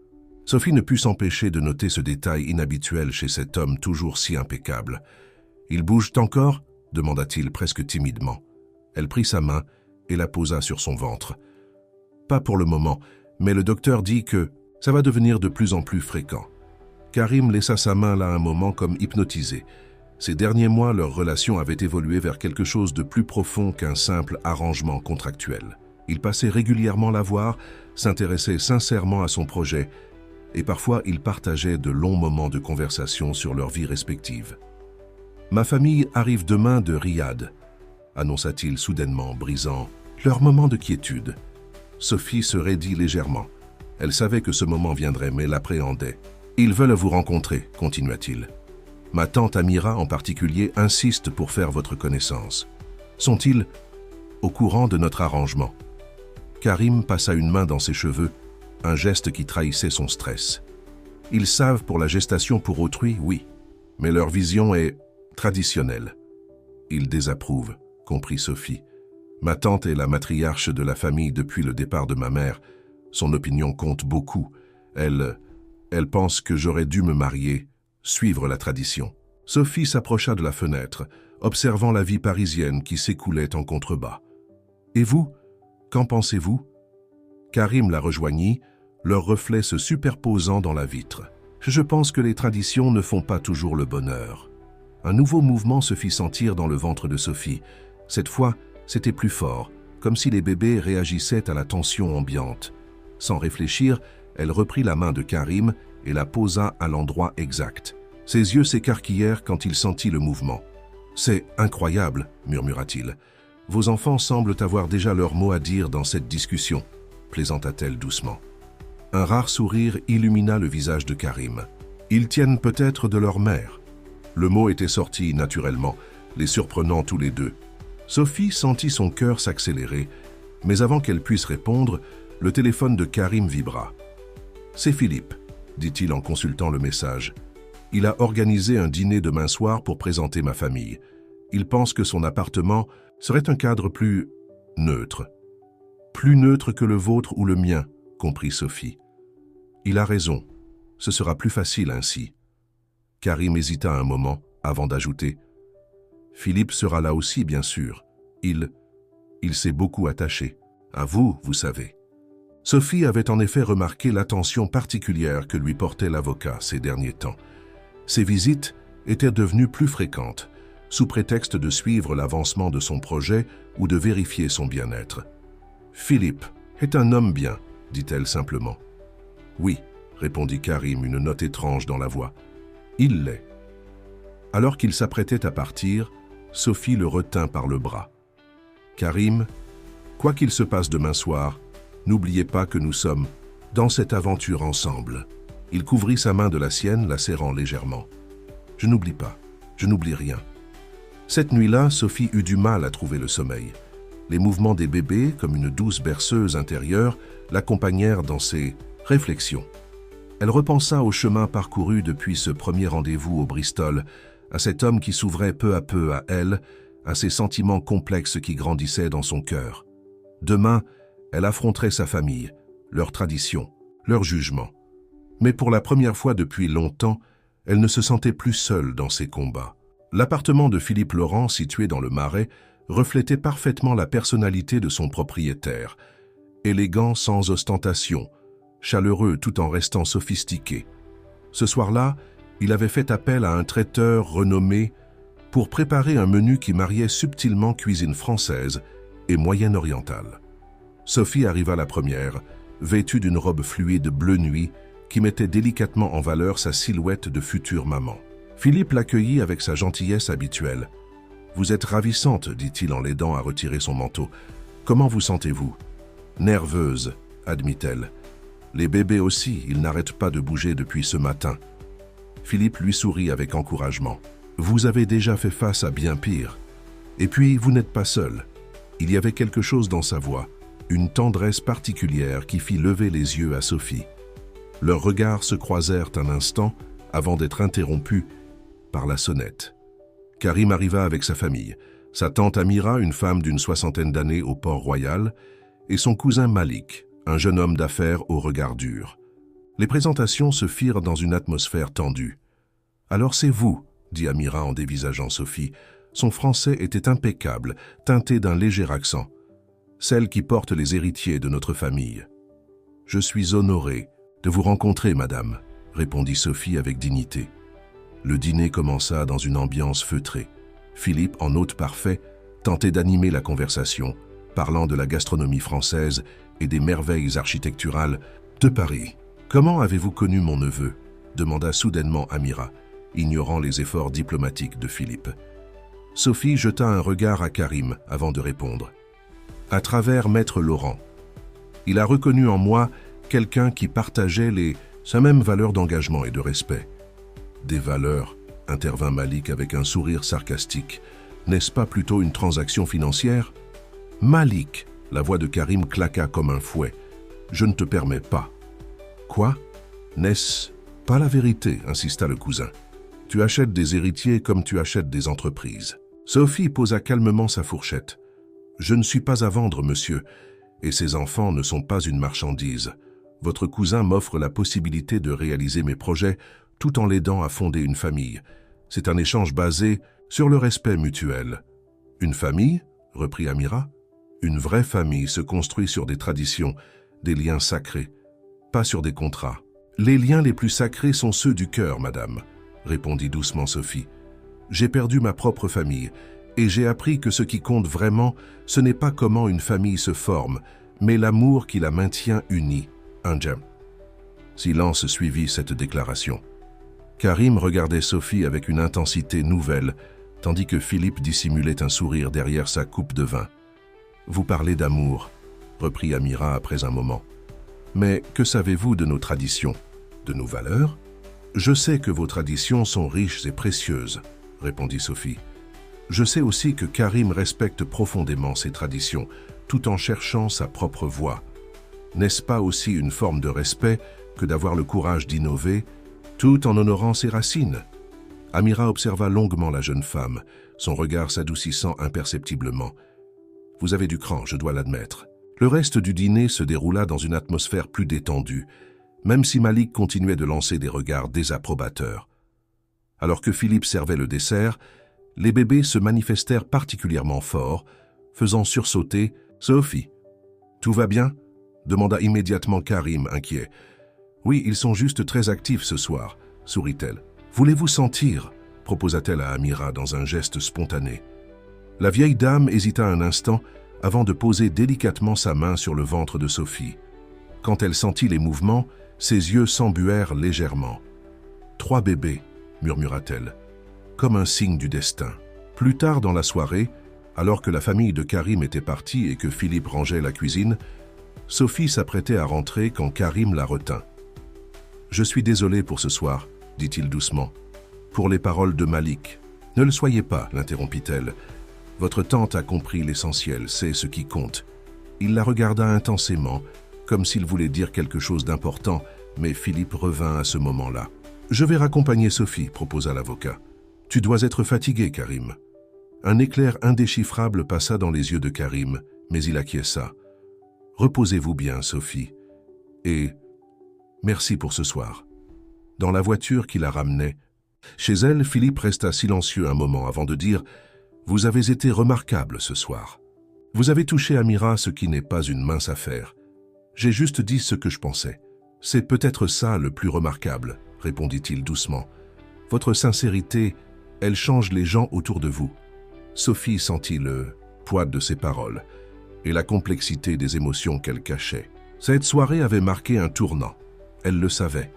Sophie ne put s'empêcher de noter ce détail inhabituel chez cet homme toujours si impeccable. « Il bouge encore ?» demanda-t-il presque timidement. Elle prit sa main et la posa sur son ventre. « Pas pour le moment, mais le docteur dit que ça va devenir de plus en plus fréquent. » Karim laissa sa main là un moment comme hypnotisé. Ces derniers mois, leur relation avait évolué vers quelque chose de plus profond qu'un simple arrangement contractuel. Il passait régulièrement la voir, s'intéressait sincèrement à son projet, et parfois ils partageaient de longs moments de conversation sur leur vie respective. « Ma famille arrive demain de Riyad », annonça-t-il soudainement, brisant leur moment de quiétude. Sophie se raidit légèrement. Elle savait que ce moment viendrait, mais l'appréhendait. « Ils veulent vous rencontrer », continua-t-il. « Ma tante Amira en particulier insiste pour faire votre connaissance. Sont-ils au courant de notre arrangement ?» Karim passa une main dans ses cheveux, un geste qui trahissait son stress. « Ils savent pour la gestation pour autrui, oui, mais leur vision est traditionnelle. »« Ils désapprouvent », comprit Sophie. « Ma tante est la matriarche de la famille depuis le départ de ma mère. Son opinion compte beaucoup. Elle pense que j'aurais dû me marier, suivre la tradition. » Sophie s'approcha de la fenêtre, observant la vie parisienne qui s'écoulait en contrebas. « Et vous, qu'en pensez-vous » Karim la rejoignit, leur reflet se superposant dans la vitre. « Je pense que les traditions ne font pas toujours le bonheur. » Un nouveau mouvement se fit sentir dans le ventre de Sophie. Cette fois, c'était plus fort, comme si les bébés réagissaient à la tension ambiante. Sans réfléchir, elle reprit la main de Karim et la posa à l'endroit exact. Ses yeux s'écarquillèrent quand il sentit le mouvement. « C'est incroyable », murmura-t-il. « Vos enfants semblent avoir déjà leur mot à dire dans cette discussion », plaisanta-t-elle doucement. Un rare sourire illumina le visage de Karim. « Ils tiennent peut-être de leur mère. » Le mot était sorti naturellement, les surprenant tous les deux. Sophie sentit son cœur s'accélérer, mais avant qu'elle puisse répondre, le téléphone de Karim vibra. « C'est Philippe », dit-il en consultant le message. « Il a organisé un dîner demain soir pour présenter ma famille. Il pense que son appartement serait un cadre plus neutre. » « Plus neutre que le vôtre ou le mien », comprit Sophie. « Il a raison. Ce sera plus facile ainsi. » Karim hésita un moment avant d'ajouter « Philippe sera là aussi, bien sûr. Il s'est beaucoup attaché. À vous, vous savez. » Sophie avait en effet remarqué l'attention particulière que lui portait l'avocat ces derniers temps. Ses visites étaient devenues plus fréquentes, sous prétexte de suivre l'avancement de son projet ou de vérifier son bien-être. « Philippe est un homme bien, » dit-elle simplement. « Oui, » répondit Karim, une note étrange dans la voix. « Il l'est. » Alors qu'il s'apprêtait à partir, Sophie le retint par le bras. « Karim, quoi qu'il se passe demain soir, n'oubliez pas que nous sommes dans cette aventure ensemble. » Il couvrit sa main de la sienne, la serrant légèrement. « Je n'oublie pas, je n'oublie rien. » Cette nuit-là, Sophie eut du mal à trouver le sommeil. Les mouvements des bébés, comme une douce berceuse intérieure, l'accompagnèrent dans ses réflexions. Elle repensa au chemin parcouru depuis ce premier rendez-vous au Bristol, à cet homme qui s'ouvrait peu à peu à elle, à ces sentiments complexes qui grandissaient dans son cœur. Demain, elle affronterait sa famille, leurs traditions, leurs jugements. Mais pour la première fois depuis longtemps, elle ne se sentait plus seule dans ses combats. L'appartement de Philippe Laurent, situé dans le Marais, reflétait parfaitement la personnalité de son propriétaire. Élégant sans ostentation, chaleureux tout en restant sophistiqué. Ce soir-là, il avait fait appel à un traiteur renommé pour préparer un menu qui mariait subtilement cuisine française et moyenne-orientale. Sophie arriva la première, vêtue d'une robe fluide bleu nuit qui mettait délicatement en valeur sa silhouette de future maman. Philippe l'accueillit avec sa gentillesse habituelle. « Vous êtes ravissante, dit-il en l'aidant à retirer son manteau. Comment vous sentez-vous » « Nerveuse, admit-elle. Les bébés aussi, ils n'arrêtent pas de bouger depuis ce matin. Philippe lui sourit avec encouragement. « Vous avez déjà fait face à bien pire. Et puis, vous n'êtes pas seul. » Il y avait quelque chose dans sa voix, une tendresse particulière qui fit lever les yeux à Sophie. Leurs regards se croisèrent un instant avant d'être interrompus par la sonnette. Karim arriva avec sa famille, sa tante Amira, une femme d'une 60aine d'années au Port-Royal, et son cousin Malik, un jeune homme d'affaires au regard dur. Les présentations se firent dans une atmosphère tendue. « Alors c'est vous, » dit Amira en dévisageant Sophie. Son français était impeccable, teinté d'un léger accent. « Celle qui porte les héritiers de notre famille. »« Je suis honoré de vous rencontrer, madame, » répondit Sophie avec dignité. Le dîner commença dans une ambiance feutrée. Philippe, en hôte parfait, tentait d'animer la conversation, parlant de la gastronomie française et des merveilles architecturales de Paris. « Comment avez-vous connu mon neveu » demanda soudainement Amira, ignorant les efforts diplomatiques de Philippe. Sophie jeta un regard à Karim avant de répondre. « À travers Maître Laurent. Il a reconnu en moi quelqu'un qui partageait sa même valeur d'engagement et de respect. » « Des valeurs » intervint Malik avec un sourire sarcastique. « N'est-ce pas plutôt une transaction financière ?»« Malik !» La voix de Karim claqua comme un fouet. « Je ne te permets pas. »« Quoi ? N'est-ce pas la vérité ?» insista le cousin. « Tu achètes des héritiers comme tu achètes des entreprises. » Sophie posa calmement sa fourchette. « Je ne suis pas à vendre, monsieur, et ces enfants ne sont pas une marchandise. Votre cousin m'offre la possibilité de réaliser mes projets tout en l'aidant à fonder une famille. C'est un échange basé sur le respect mutuel. »« Une famille ?» reprit Amira. « Une vraie famille se construit sur des traditions, des liens sacrés, pas sur des contrats. »« Les liens les plus sacrés sont ceux du cœur, madame, » répondit doucement Sophie. « J'ai perdu ma propre famille, et j'ai appris que ce qui compte vraiment, ce n'est pas comment une famille se forme, mais l'amour qui la maintient unie. Un jam. » Silence suivit cette déclaration. Karim regardait Sophie avec une intensité nouvelle, tandis que Philippe dissimulait un sourire derrière sa coupe de vin. « Vous parlez d'amour, » reprit Amira après un moment. « Mais que savez-vous de nos traditions, de nos valeurs ?»« Je sais que vos traditions sont riches et précieuses, » répondit Sophie. « Je sais aussi que Karim respecte profondément ses traditions, tout en cherchant sa propre voie. N'est-ce pas aussi une forme de respect que d'avoir le courage d'innover, tout en honorant ses racines ?» Amira observa longuement la jeune femme, son regard s'adoucissant imperceptiblement. « Vous avez du cran, je dois l'admettre. » Le reste du dîner se déroula dans une atmosphère plus détendue, même si Malik continuait de lancer des regards désapprobateurs. Alors que Philippe servait le dessert, les bébés se manifestèrent particulièrement fort, faisant sursauter Sophie. « Tout va bien ?» demanda immédiatement Karim, inquiet. « Oui, ils sont juste très actifs ce soir, » sourit-elle. « Voulez-vous sentir ?» proposa-t-elle à Amira dans un geste spontané. La vieille dame hésita un instant avant de poser délicatement sa main sur le ventre de Sophie. Quand elle sentit les mouvements, ses yeux s'embuèrent légèrement. « 3 bébés » murmura-t-elle, comme un signe du destin. Plus tard dans la soirée, alors que la famille de Karim était partie et que Philippe rangeait la cuisine, Sophie s'apprêtait à rentrer quand Karim la retint. « Je suis désolé pour ce soir, » dit-il doucement. « Pour les paroles de Malik. »« Ne le soyez pas, » l'interrompit-elle. « Votre tante a compris l'essentiel, c'est ce qui compte. » Il la regarda intensément, comme s'il voulait dire quelque chose d'important, mais Philippe revint à ce moment-là. « Je vais raccompagner Sophie, » proposa l'avocat. « Tu dois être fatigué, Karim. » Un éclair indéchiffrable passa dans les yeux de Karim, mais il acquiesça. « Reposez-vous bien, Sophie. Et merci pour ce soir. » Dans la voiture qui la ramenait, chez elle, Philippe resta silencieux un moment avant de dire « Vous avez été remarquable ce soir. Vous avez touché Amira, ce qui n'est pas une mince affaire. J'ai juste dit ce que je pensais. C'est peut-être ça le plus remarquable, répondit-il doucement. Votre sincérité, elle change les gens autour de vous. » Sophie sentit le poids de ses paroles et la complexité des émotions qu'elle cachait. Cette soirée avait marqué un tournant. Elle le savait.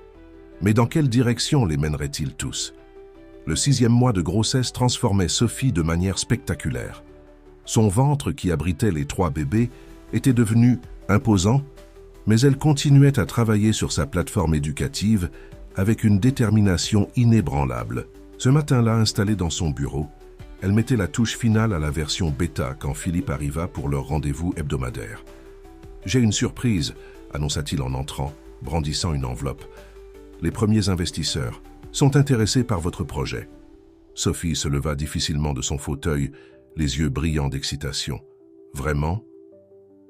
Mais dans quelle direction les mènerait-ils tous? Le 6e mois de grossesse transformait Sophie de manière spectaculaire. Son ventre, qui abritait les 3 bébés, était devenu imposant, mais elle continuait à travailler sur sa plateforme éducative avec une détermination inébranlable. Ce matin-là, installée dans son bureau, elle mettait la touche finale à la version bêta quand Philippe arriva pour leur rendez-vous hebdomadaire. « J'ai une surprise », annonça-t-il en entrant, brandissant une enveloppe. « Les premiers investisseurs sont intéressés par votre projet. » Sophie se leva difficilement de son fauteuil, les yeux brillants d'excitation. « Vraiment ?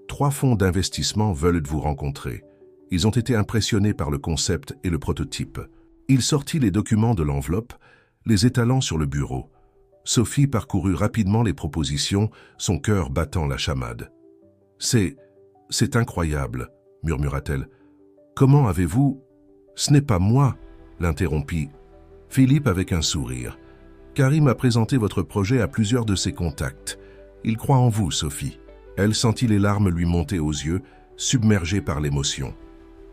3 fonds d'investissement veulent vous rencontrer. Ils ont été impressionnés par le concept et le prototype. » Il sortit les documents de l'enveloppe, les étalant sur le bureau. Sophie parcourut rapidement les propositions, son cœur battant la chamade. « C'est incroyable, » murmura-t-elle. « Comment avez-vous… » « Ce n'est pas moi, » l'interrompit Philippe avec un sourire. « Karim a présenté votre projet à plusieurs de ses contacts. Il croit en vous, Sophie. » Elle sentit les larmes lui monter aux yeux, submergée par l'émotion.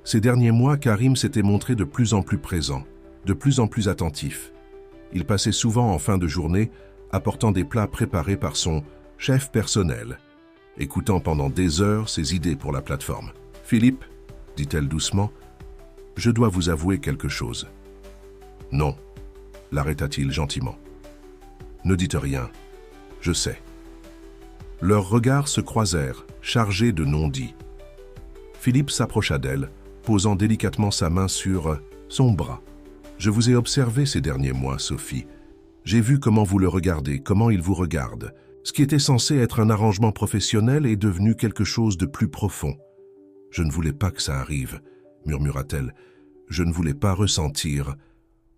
Ces derniers mois, Karim s'était montré de plus en plus présent, de plus en plus attentif. Il passait souvent en fin de journée, apportant des plats préparés par son chef personnel, écoutant pendant des heures ses idées pour la plateforme. « Philippe, » dit-elle doucement, « je dois vous avouer quelque chose. »« Non, » l'arrêta-t-il gentiment. « Ne dites rien, je sais. » Leurs regards se croisèrent, chargés de non-dits. Philippe s'approcha d'elle, posant délicatement sa main sur son bras. « Je vous ai observé ces derniers mois, Sophie. J'ai vu comment vous le regardez, comment il vous regarde. Ce qui était censé être un arrangement professionnel est devenu quelque chose de plus profond. Je ne voulais pas que ça arrive, » murmura-t-elle. « Je ne voulais pas ressentir.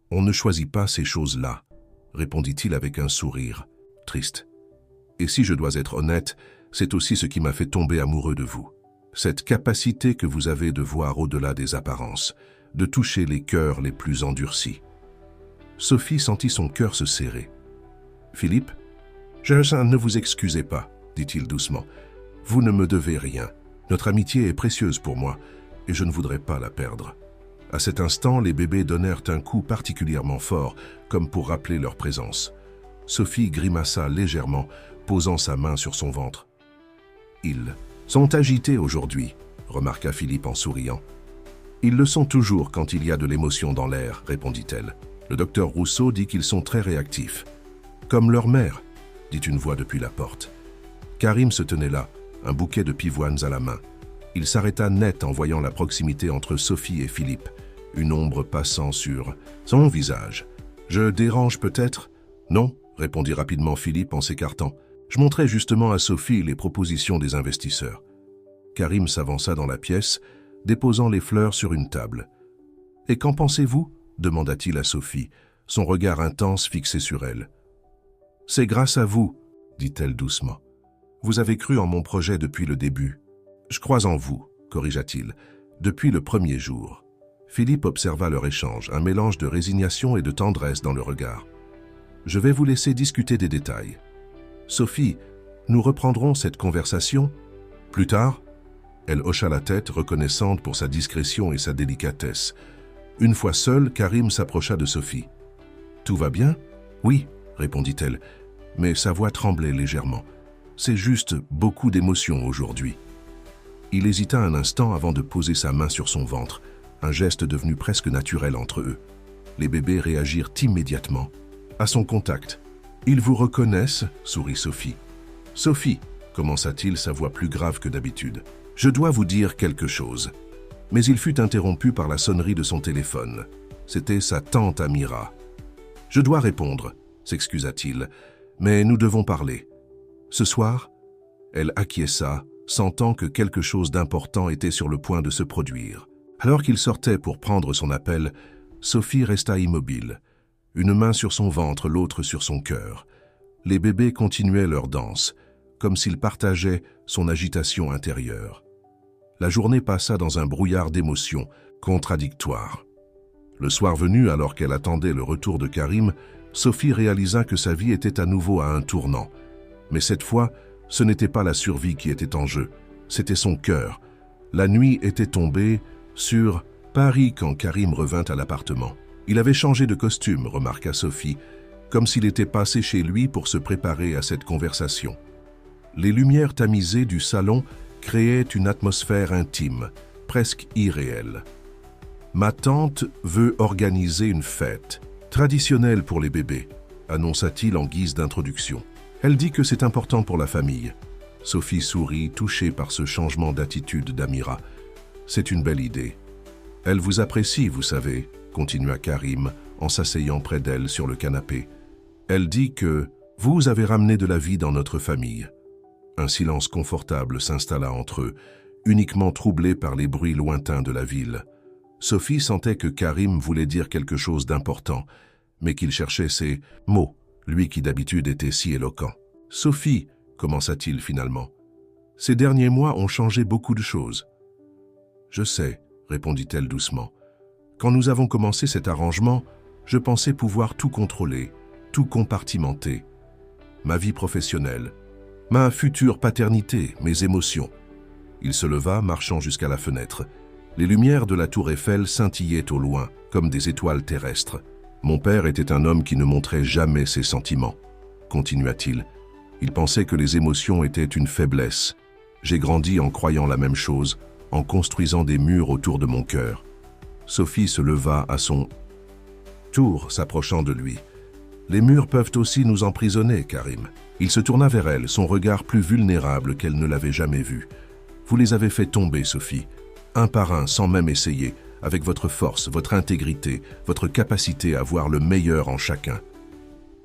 On ne choisit pas ces choses-là, » répondit-il avec un sourire, triste. « Et si je dois être honnête, c'est aussi ce qui m'a fait tomber amoureux de vous. Cette capacité que vous avez de voir au-delà des apparences, de toucher les cœurs les plus endurcis. » Sophie sentit son cœur se serrer. « Philippe, ne vous excusez pas, » dit-il doucement. « Vous ne me devez rien. Notre amitié est précieuse pour moi, et je ne voudrais pas la perdre. » À cet instant, les bébés donnèrent un coup particulièrement fort, comme pour rappeler leur présence. Sophie grimaça légèrement, posant sa main sur son ventre. « Ils sont agités aujourd'hui, » remarqua Philippe en souriant. « Ils le sont toujours quand il y a de l'émotion dans l'air, » répondit-elle. Le docteur Rousseau dit qu'ils sont très réactifs. « Comme leur mère, » dit une voix depuis la porte. Karim se tenait là, un bouquet de pivoines à la main. Il s'arrêta net en voyant la proximité entre Sophie et Philippe, une ombre passant sur son visage. « Je dérange peut-être ?»« Non, » répondit rapidement Philippe en s'écartant. « Je montrais justement à Sophie les propositions des investisseurs. » Karim s'avança dans la pièce, déposant les fleurs sur une table. « Et qu'en pensez-vous » demanda-t-il à Sophie, son regard intense fixé sur elle. « C'est grâce à vous, » dit-elle doucement. « Vous avez cru en mon projet depuis le début. »« Je crois en vous, » corrigea-t-il, « depuis le premier jour. » Philippe observa leur échange, un mélange de résignation et de tendresse dans le regard. « Je vais vous laisser discuter des détails. Sophie, nous reprendrons cette conversation plus tard ?» Elle hocha la tête, reconnaissante pour sa discrétion et sa délicatesse. Une fois seule, Karim s'approcha de Sophie. « Tout va bien ?»« Oui, » répondit-elle, mais sa voix tremblait légèrement. « C'est juste beaucoup d'émotions aujourd'hui. » Il hésita un instant avant de poser sa main sur son ventre, un geste devenu presque naturel entre eux. Les bébés réagirent immédiatement à son contact. « Ils vous reconnaissent ?» sourit Sophie. « Sophie, » commença-t-il, sa voix plus grave que d'habitude. « Je dois vous dire quelque chose. » Mais il fut interrompu par la sonnerie de son téléphone. C'était sa tante Amira. « Je dois répondre. s'excusa-t-il, « mais nous devons parler. » Ce soir, elle acquiesça, sentant que quelque chose d'important était sur le point de se produire. Alors qu'il sortait pour prendre son appel, Sophie resta immobile, une main sur son ventre, l'autre sur son cœur. Les bébés continuaient leur danse, comme s'ils partageaient son agitation intérieure. La journée passa dans un brouillard d'émotions contradictoires. Le soir venu, alors qu'elle attendait le retour de Karim, Sophie réalisa que sa vie était à nouveau à un tournant. Mais cette fois, ce n'était pas la survie qui était en jeu, c'était son cœur. La nuit était tombée sur Paris quand Karim revint à l'appartement. Il avait changé de costume, remarqua Sophie, comme s'il était passé chez lui pour se préparer à cette conversation. Les lumières tamisées du salon créaient une atmosphère intime, presque irréelle. « Ma tante veut organiser une fête, traditionnelle pour les bébés », annonça-t-il en guise d'introduction. Elle dit que c'est important pour la famille. Sophie sourit, touchée par ce changement d'attitude d'Amira. C'est une belle idée. Elle vous apprécie, vous savez, continua Karim en s'asseyant près d'elle sur le canapé. Elle dit que vous avez ramené de la vie dans notre famille. Un silence confortable s'installa entre eux, uniquement troublé par les bruits lointains de la ville. Sophie sentait que Karim voulait dire quelque chose d'important, mais qu'il cherchait ses mots, lui qui d'habitude était si éloquent. « Sophie, commença-t-il finalement, ces derniers mois ont changé beaucoup de choses. »« Je sais, » répondit-elle doucement. « Quand nous avons commencé cet arrangement, je pensais pouvoir tout contrôler, tout compartimenter. Ma vie professionnelle, ma future paternité, mes émotions. » Il se leva, marchant jusqu'à la fenêtre. Les lumières de la tour Eiffel scintillaient au loin, comme des étoiles terrestres. « Mon père était un homme qui ne montrait jamais ses sentiments, » continua-t-il. « Il pensait que les émotions étaient une faiblesse. J'ai grandi en croyant la même chose, en construisant des murs autour de mon cœur. » Sophie se leva à son tour, s'approchant de lui. « Les murs peuvent aussi nous emprisonner, Karim. » Il se tourna vers elle, son regard plus vulnérable qu'elle ne l'avait jamais vu. « Vous les avez fait tomber, Sophie, un par un, sans même essayer, avec votre force, votre intégrité, votre capacité à voir le meilleur en chacun.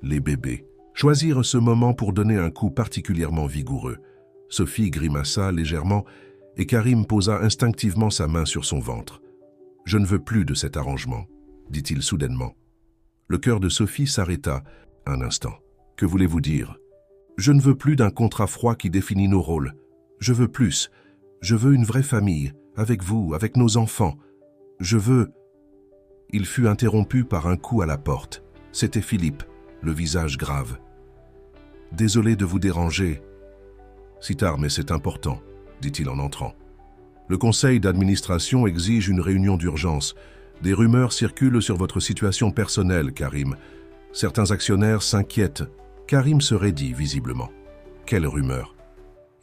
Les bébés choisirent ce moment pour donner un coup particulièrement vigoureux. Sophie grimaça légèrement et Karim posa instinctivement sa main sur son ventre. « Je ne veux plus de cet arrangement, » dit-il soudainement. Le cœur de Sophie s'arrêta un instant. « Que voulez-vous dire ? » « Je ne veux plus d'un contrat froid qui définit nos rôles. Je veux plus. Je veux une vraie famille, avec vous, avec nos enfants. Je veux... » Il fut interrompu par un coup à la porte. C'était Philippe, le visage grave. « Désolé de vous déranger. »« Si tard, mais c'est important, » dit-il en entrant. « Le conseil d'administration exige une réunion d'urgence. Des rumeurs circulent sur votre situation personnelle, Karim. Certains actionnaires s'inquiètent. » Karim se raidit visiblement. « Quelle rumeur ?»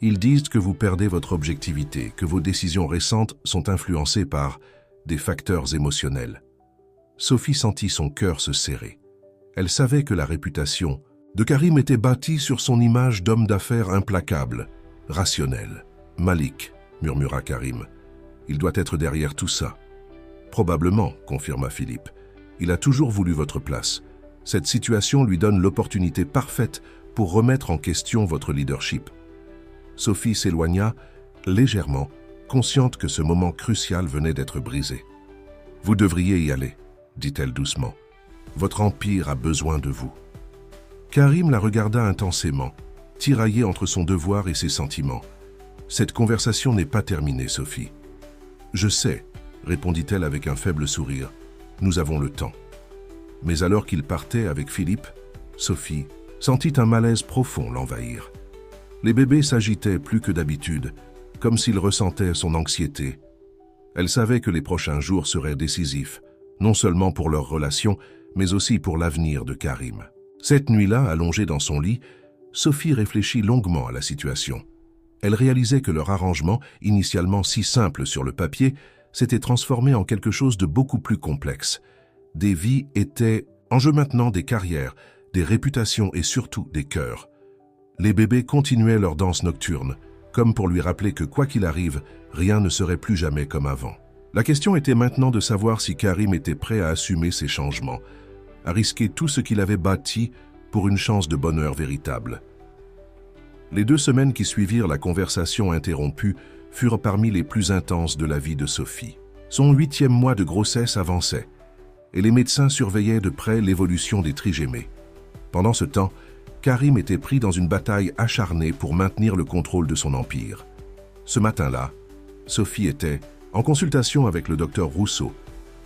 « Ils disent que vous perdez votre objectivité, que vos décisions récentes sont influencées par des facteurs émotionnels. » Sophie sentit son cœur se serrer. Elle savait que la réputation de Karim était bâtie sur son image d'homme d'affaires implacable, rationnel. « Malik, » murmura Karim. « Il doit être derrière tout ça. »« Probablement, » confirma Philippe. « Il a toujours voulu votre place. Cette situation lui donne l'opportunité parfaite pour remettre en question votre leadership. » Sophie s'éloigna légèrement, consciente que ce moment crucial venait d'être brisé. « Vous devriez y aller, » dit-elle doucement. « Votre empire a besoin de vous. » Karim la regarda intensément, tiraillé entre son devoir et ses sentiments. « Cette conversation n'est pas terminée, Sophie. »« Je sais, » répondit-elle avec un faible sourire. « Nous avons le temps. » Mais alors qu'il partait avec Philippe, Sophie sentit un malaise profond l'envahir. Les bébés s'agitaient plus que d'habitude, comme s'ils ressentaient son anxiété. Elle savait que les prochains jours seraient décisifs, non seulement pour leur relation, mais aussi pour l'avenir de Karim. Cette nuit-là, allongée dans son lit, Sophie réfléchit longuement à la situation. Elle réalisait que leur arrangement, initialement si simple sur le papier, s'était transformé en quelque chose de beaucoup plus complexe. Des vies étaient en jeu maintenant, des carrières, des réputations et surtout des cœurs. Les bébés continuaient leur danse nocturne, comme pour lui rappeler que quoi qu'il arrive, rien ne serait plus jamais comme avant. La question était maintenant de savoir si Karim était prêt à assumer ces changements, à risquer tout ce qu'il avait bâti pour une chance de bonheur véritable. Les 2 semaines qui suivirent la conversation interrompue furent parmi les plus intenses de la vie de Sophie. Son 8e mois de grossesse avançait, et les médecins surveillaient de près l'évolution des trigémés. Pendant ce temps, Karim était pris dans une bataille acharnée pour maintenir le contrôle de son empire. Ce matin-là, Sophie était en consultation avec le docteur Rousseau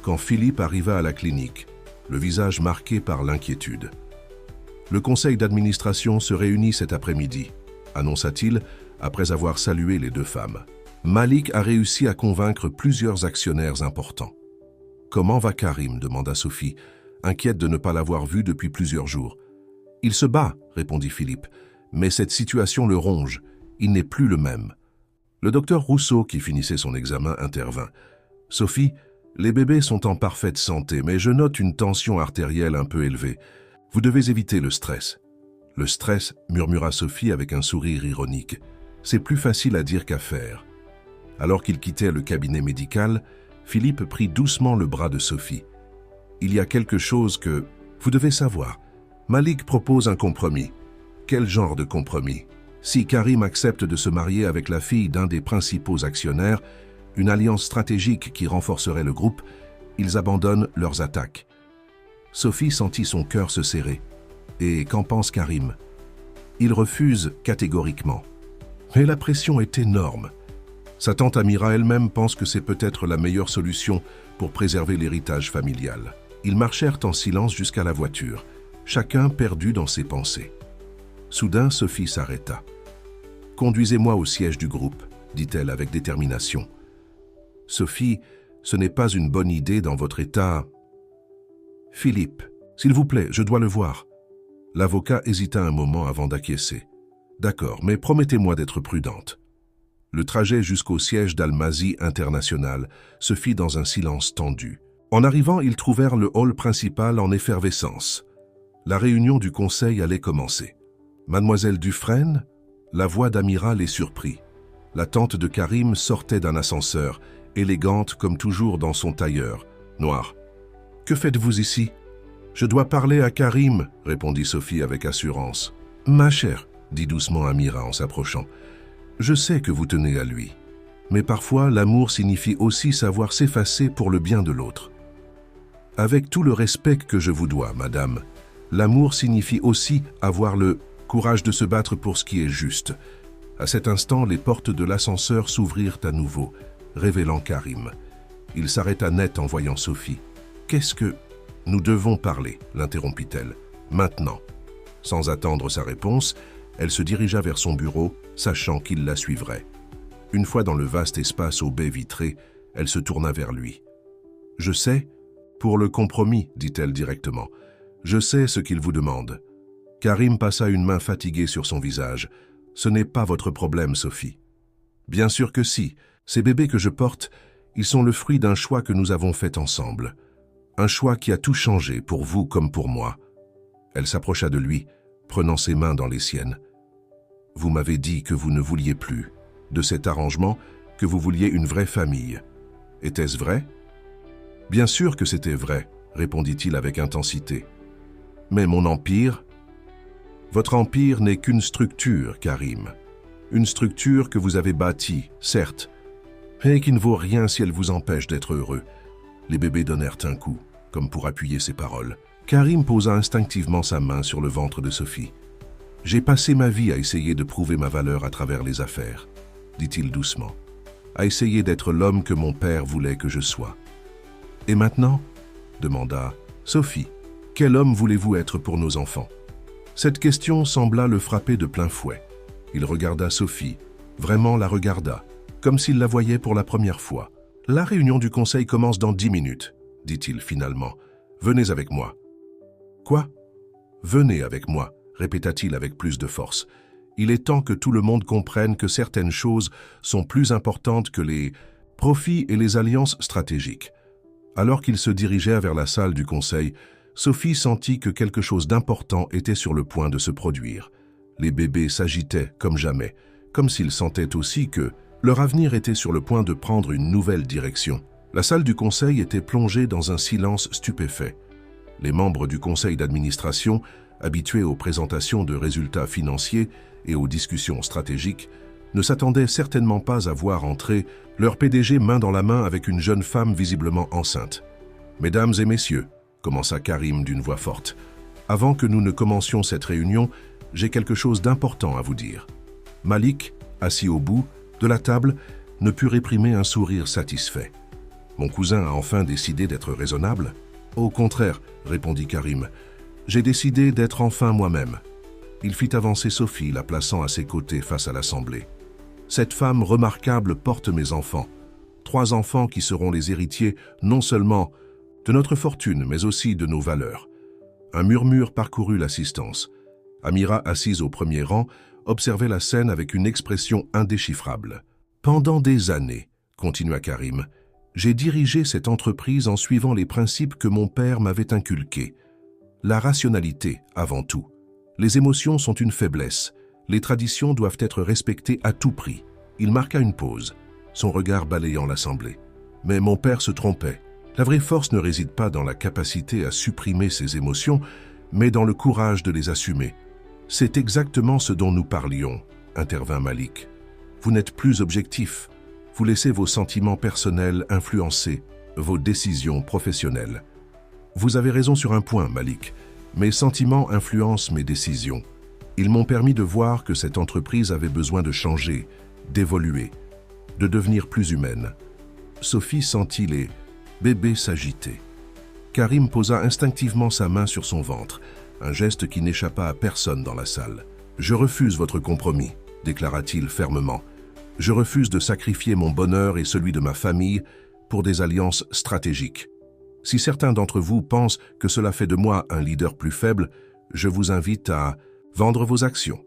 quand Philippe arriva à la clinique, le visage marqué par l'inquiétude. « Le conseil d'administration se réunit cet après-midi », annonça-t-il après avoir salué les 2 femmes. Malik a réussi à convaincre plusieurs actionnaires importants. « Comment va Karim » demanda Sophie, inquiète de ne pas l'avoir vu depuis plusieurs jours. « Il se bat » répondit Philippe, « mais cette situation le ronge, il n'est plus le même. » Le docteur Rousseau, qui finissait son examen, intervint. « Sophie, les bébés sont en parfaite santé, mais je note une tension artérielle un peu élevée. Vous devez éviter le stress. » « Le stress, murmura Sophie avec un sourire ironique. C'est plus facile à dire qu'à faire. Alors qu'il quittait le cabinet médical, Philippe prit doucement le bras de Sophie. Il y a quelque chose que vous devez savoir. Malik propose un compromis. Quel genre de compromis? Si Karim accepte de se marier avec la fille d'un des principaux actionnaires, une alliance stratégique qui renforcerait le groupe, ils abandonnent leurs attaques. Sophie sentit son cœur se serrer. Et qu'en pense Karim? Il refuse catégoriquement. Mais la pression est énorme. Sa tante Amira elle-même pense que c'est peut-être la meilleure solution pour préserver l'héritage familial. Ils marchèrent en silence jusqu'à la voiture, chacun perdu dans ses pensées. Soudain, Sophie s'arrêta. « Conduisez-moi au siège du groupe », dit-elle avec détermination. « Sophie, ce n'est pas une bonne idée dans votre état. »« Philippe, s'il vous plaît, je dois le voir. » L'avocat hésita un moment avant d'acquiescer. « D'accord, mais promettez-moi d'être prudente. » Le trajet jusqu'au siège d'Almazy International se fit dans un silence tendu. En arrivant, ils trouvèrent le hall principal en effervescence. La réunion du conseil allait commencer. Mademoiselle Dufresne, la voix d'Amira les surprit. La tante de Karim sortait d'un ascenseur, élégante comme toujours dans son tailleur, noir. « Que faites-vous ici ?»« Je dois parler à Karim, » répondit Sophie avec assurance. « Ma chère, » dit doucement Amira en s'approchant, « je sais que vous tenez à lui. Mais parfois, l'amour signifie aussi savoir s'effacer pour le bien de l'autre. Avec tout le respect que je vous dois, madame, l'amour signifie aussi avoir le courage de se battre pour ce qui est juste. » À cet instant, les portes de l'ascenseur s'ouvrirent à nouveau, révélant Karim. Il s'arrêta net en voyant Sophie. « Qu'est-ce que... » « Nous devons parler, » l'interrompit-elle. « Maintenant. » Sans attendre sa réponse, elle se dirigea vers son bureau, sachant qu'il la suivrait. Une fois dans le vaste espace aux baies vitrées, elle se tourna vers lui. « Je sais, pour le compromis, » dit-elle directement. « Je sais ce qu'il vous demande. » Karim passa une main fatiguée sur son visage. « Ce n'est pas votre problème, Sophie. »« Bien sûr que si. Ces bébés que je porte, ils sont le fruit d'un choix que nous avons fait ensemble. Un choix qui a tout changé pour vous comme pour moi. » Elle s'approcha de lui, prenant ses mains dans les siennes. « Vous m'avez dit que vous ne vouliez plus de cet arrangement, que vous vouliez une vraie famille. Était-ce vrai ?»« Bien sûr que c'était vrai, » répondit-il avec intensité. « Mais mon empire... » « Votre empire n'est qu'une structure, Karim. Une structure que vous avez bâtie, certes, mais qui ne vaut rien si elle vous empêche d'être heureux. » Les bébés donnèrent un coup, comme pour appuyer ses paroles. Karim posa instinctivement sa main sur le ventre de Sophie. « J'ai passé ma vie à essayer de prouver ma valeur à travers les affaires, » dit-il doucement. « À essayer d'être l'homme que mon père voulait que je sois. »« Et maintenant ?» demanda Sophie. « Quel homme voulez-vous être pour nos enfants ?» Cette question sembla le frapper de plein fouet. Il regarda Sophie, vraiment la regarda, comme s'il la voyait pour la première fois. « La réunion du conseil commence dans 10 minutes, » dit-il finalement. « Venez avec moi. »« Quoi ?»« Venez avec moi, » répéta-t-il avec plus de force. « Il est temps que tout le monde comprenne que certaines choses sont plus importantes que les profits et les alliances stratégiques. » Alors qu'ils se dirigèrent vers la salle du conseil, Sophie sentit que quelque chose d'important était sur le point de se produire. Les bébés s'agitaient comme jamais, comme s'ils sentaient aussi que leur avenir était sur le point de prendre une nouvelle direction. La salle du conseil était plongée dans un silence stupéfait. Les membres du conseil d'administration habitués aux présentations de résultats financiers et aux discussions stratégiques, ne s'attendaient certainement pas à voir entrer leur PDG main dans la main avec une jeune femme visiblement enceinte. « Mesdames et messieurs », commença Karim d'une voix forte, « avant que nous ne commencions cette réunion, j'ai quelque chose d'important à vous dire. » Malik, assis au bout de la table, ne put réprimer un sourire satisfait. « Mon cousin a enfin décidé d'être raisonnable ?»« Au contraire, » répondit Karim, « j'ai décidé d'être enfin moi-même. » Il fit avancer Sophie, la plaçant à ses côtés face à l'Assemblée. « Cette femme remarquable porte mes enfants. 3 enfants qui seront les héritiers non seulement de notre fortune, mais aussi de nos valeurs. » Un murmure parcourut l'assistance. Amira, assise au premier rang, observait la scène avec une expression indéchiffrable. « Pendant des années, » continua Karim, « j'ai dirigé cette entreprise en suivant les principes que mon père m'avait inculqués. La rationalité, avant tout. Les émotions sont une faiblesse. Les traditions doivent être respectées à tout prix. » Il marqua une pause, son regard balayant l'Assemblée. Mais mon père se trompait. La vraie force ne réside pas dans la capacité à supprimer ses émotions, mais dans le courage de les assumer. C'est exactement ce dont nous parlions, intervint Malik. Vous n'êtes plus objectif. Vous laissez vos sentiments personnels influencer vos décisions professionnelles. Vous avez raison sur un point, Malik. Mes sentiments influencent mes décisions. Ils m'ont permis de voir que cette entreprise avait besoin de changer, d'évoluer, de devenir plus humaine. Sophie sentit les bébés s'agiter. Karim posa instinctivement sa main sur son ventre, un geste qui n'échappa à personne dans la salle. « Je refuse votre compromis », déclara-t-il fermement. « Je refuse de sacrifier mon bonheur et celui de ma famille pour des alliances stratégiques. Si certains d'entre vous pensent que cela fait de moi un leader plus faible, je vous invite à vendre vos actions. »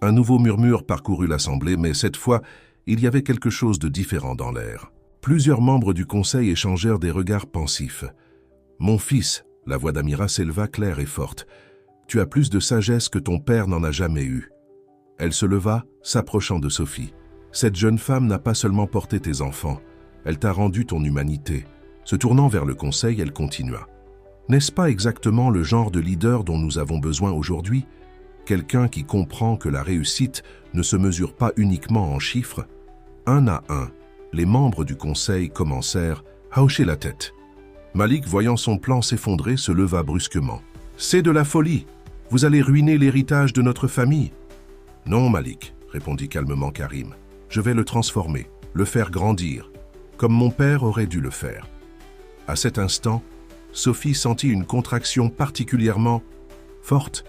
Un nouveau murmure parcourut l'Assemblée, mais cette fois, il y avait quelque chose de différent dans l'air. Plusieurs membres du Conseil échangèrent des regards pensifs. « Mon fils », la voix d'Amira s'éleva claire et forte, « tu as plus de sagesse que ton père n'en a jamais eu. » Elle se leva, s'approchant de Sophie. « Cette jeune femme n'a pas seulement porté tes enfants, elle t'a rendu ton humanité. » Se tournant vers le Conseil, elle continua. « N'est-ce pas exactement le genre de leader dont nous avons besoin aujourd'hui ? Quelqu'un qui comprend que la réussite ne se mesure pas uniquement en chiffres. » Un à un, les membres du Conseil commencèrent à hocher la tête. Malik, voyant son plan s'effondrer, se leva brusquement. « C'est de la folie! Vous allez ruiner l'héritage de notre famille. »« Non, Malik, » répondit calmement Karim. « Je vais le transformer, le faire grandir, comme mon père aurait dû le faire. » À cet instant, Sophie sentit une contraction particulièrement forte.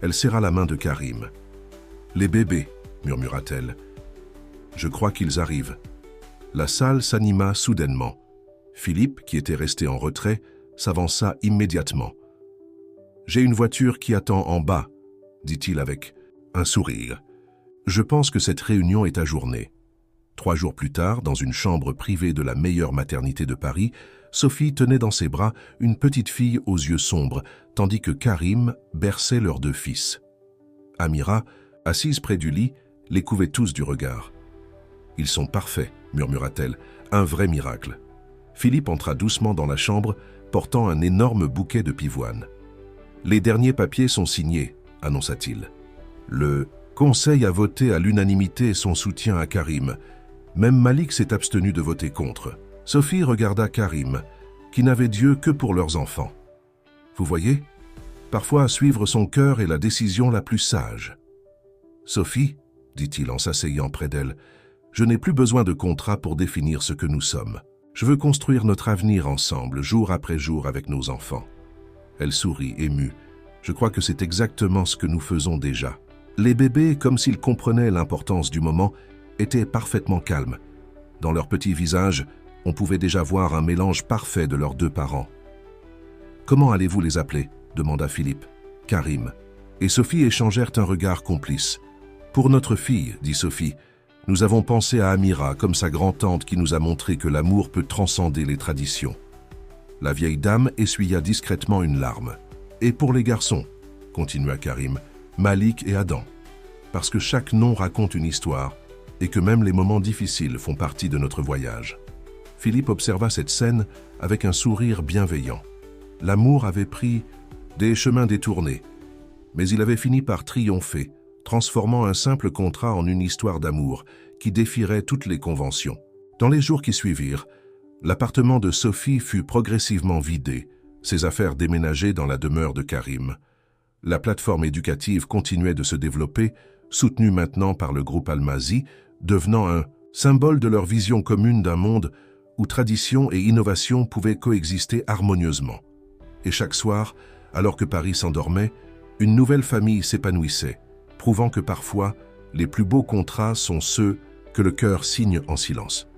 Elle serra la main de Karim. « Les bébés, » murmura-t-elle. « Je crois qu'ils arrivent. » La salle s'anima soudainement. Philippe, qui était resté en retrait, s'avança immédiatement. « J'ai une voiture qui attend en bas, » dit-il avec un sourire. « Je pense que cette réunion est ajournée. » 3 jours plus tard, dans une chambre privée de la meilleure maternité de Paris, Sophie tenait dans ses bras une petite fille aux yeux sombres, tandis que Karim berçait leurs 2 fils. Amira, assise près du lit, les couvait tous du regard. « Ils sont parfaits, » murmura-t-elle, « un vrai miracle. » Philippe entra doucement dans la chambre, portant un énorme bouquet de pivoine. « Les derniers papiers sont signés, » annonça-t-il. Le Conseil a voté à l'unanimité son soutien à Karim. Même Malik s'est abstenu de voter contre. Sophie regarda Karim, qui n'avait d'yeux que pour leurs enfants. « Vous voyez, parfois suivre son cœur est la décision la plus sage. »« Sophie, » dit-il en s'asseyant près d'elle, « je n'ai plus besoin de contrat pour définir ce que nous sommes. Je veux construire notre avenir ensemble, jour après jour avec nos enfants. » Elle sourit, émue. « Je crois que c'est exactement ce que nous faisons déjà. » Les bébés, comme s'ils comprenaient l'importance du moment, étaient parfaitement calmes. Dans leurs petits visages, on pouvait déjà voir un mélange parfait de leurs 2 parents. « Comment allez-vous les appeler ?» demanda Philippe. « Karim. » Et Sophie échangèrent un regard complice. « Pour notre fille, » dit Sophie, « nous avons pensé à Amira comme sa grand-tante qui nous a montré que l'amour peut transcender les traditions. » La vieille dame essuya discrètement une larme. « Et pour les garçons, » continua Karim, « Malik et Adam. Parce que chaque nom raconte une histoire et que même les moments difficiles font partie de notre voyage. » Philippe observa cette scène avec un sourire bienveillant. L'amour avait pris des chemins détournés, Mais il avait fini par triompher, transformant un simple contrat en une histoire d'amour qui défierait toutes les conventions. Dans les jours qui suivirent, l'appartement de Sophie fut progressivement vidé, ses affaires déménagées dans la demeure de Karim. La plateforme éducative continuait de se développer, soutenue maintenant par le groupe Almazy, devenant un symbole de leur vision commune d'un monde où tradition et innovation pouvaient coexister harmonieusement. Et chaque soir, alors que Paris s'endormait, une nouvelle famille s'épanouissait, prouvant que parfois, les plus beaux contrats sont ceux que le cœur signe en silence.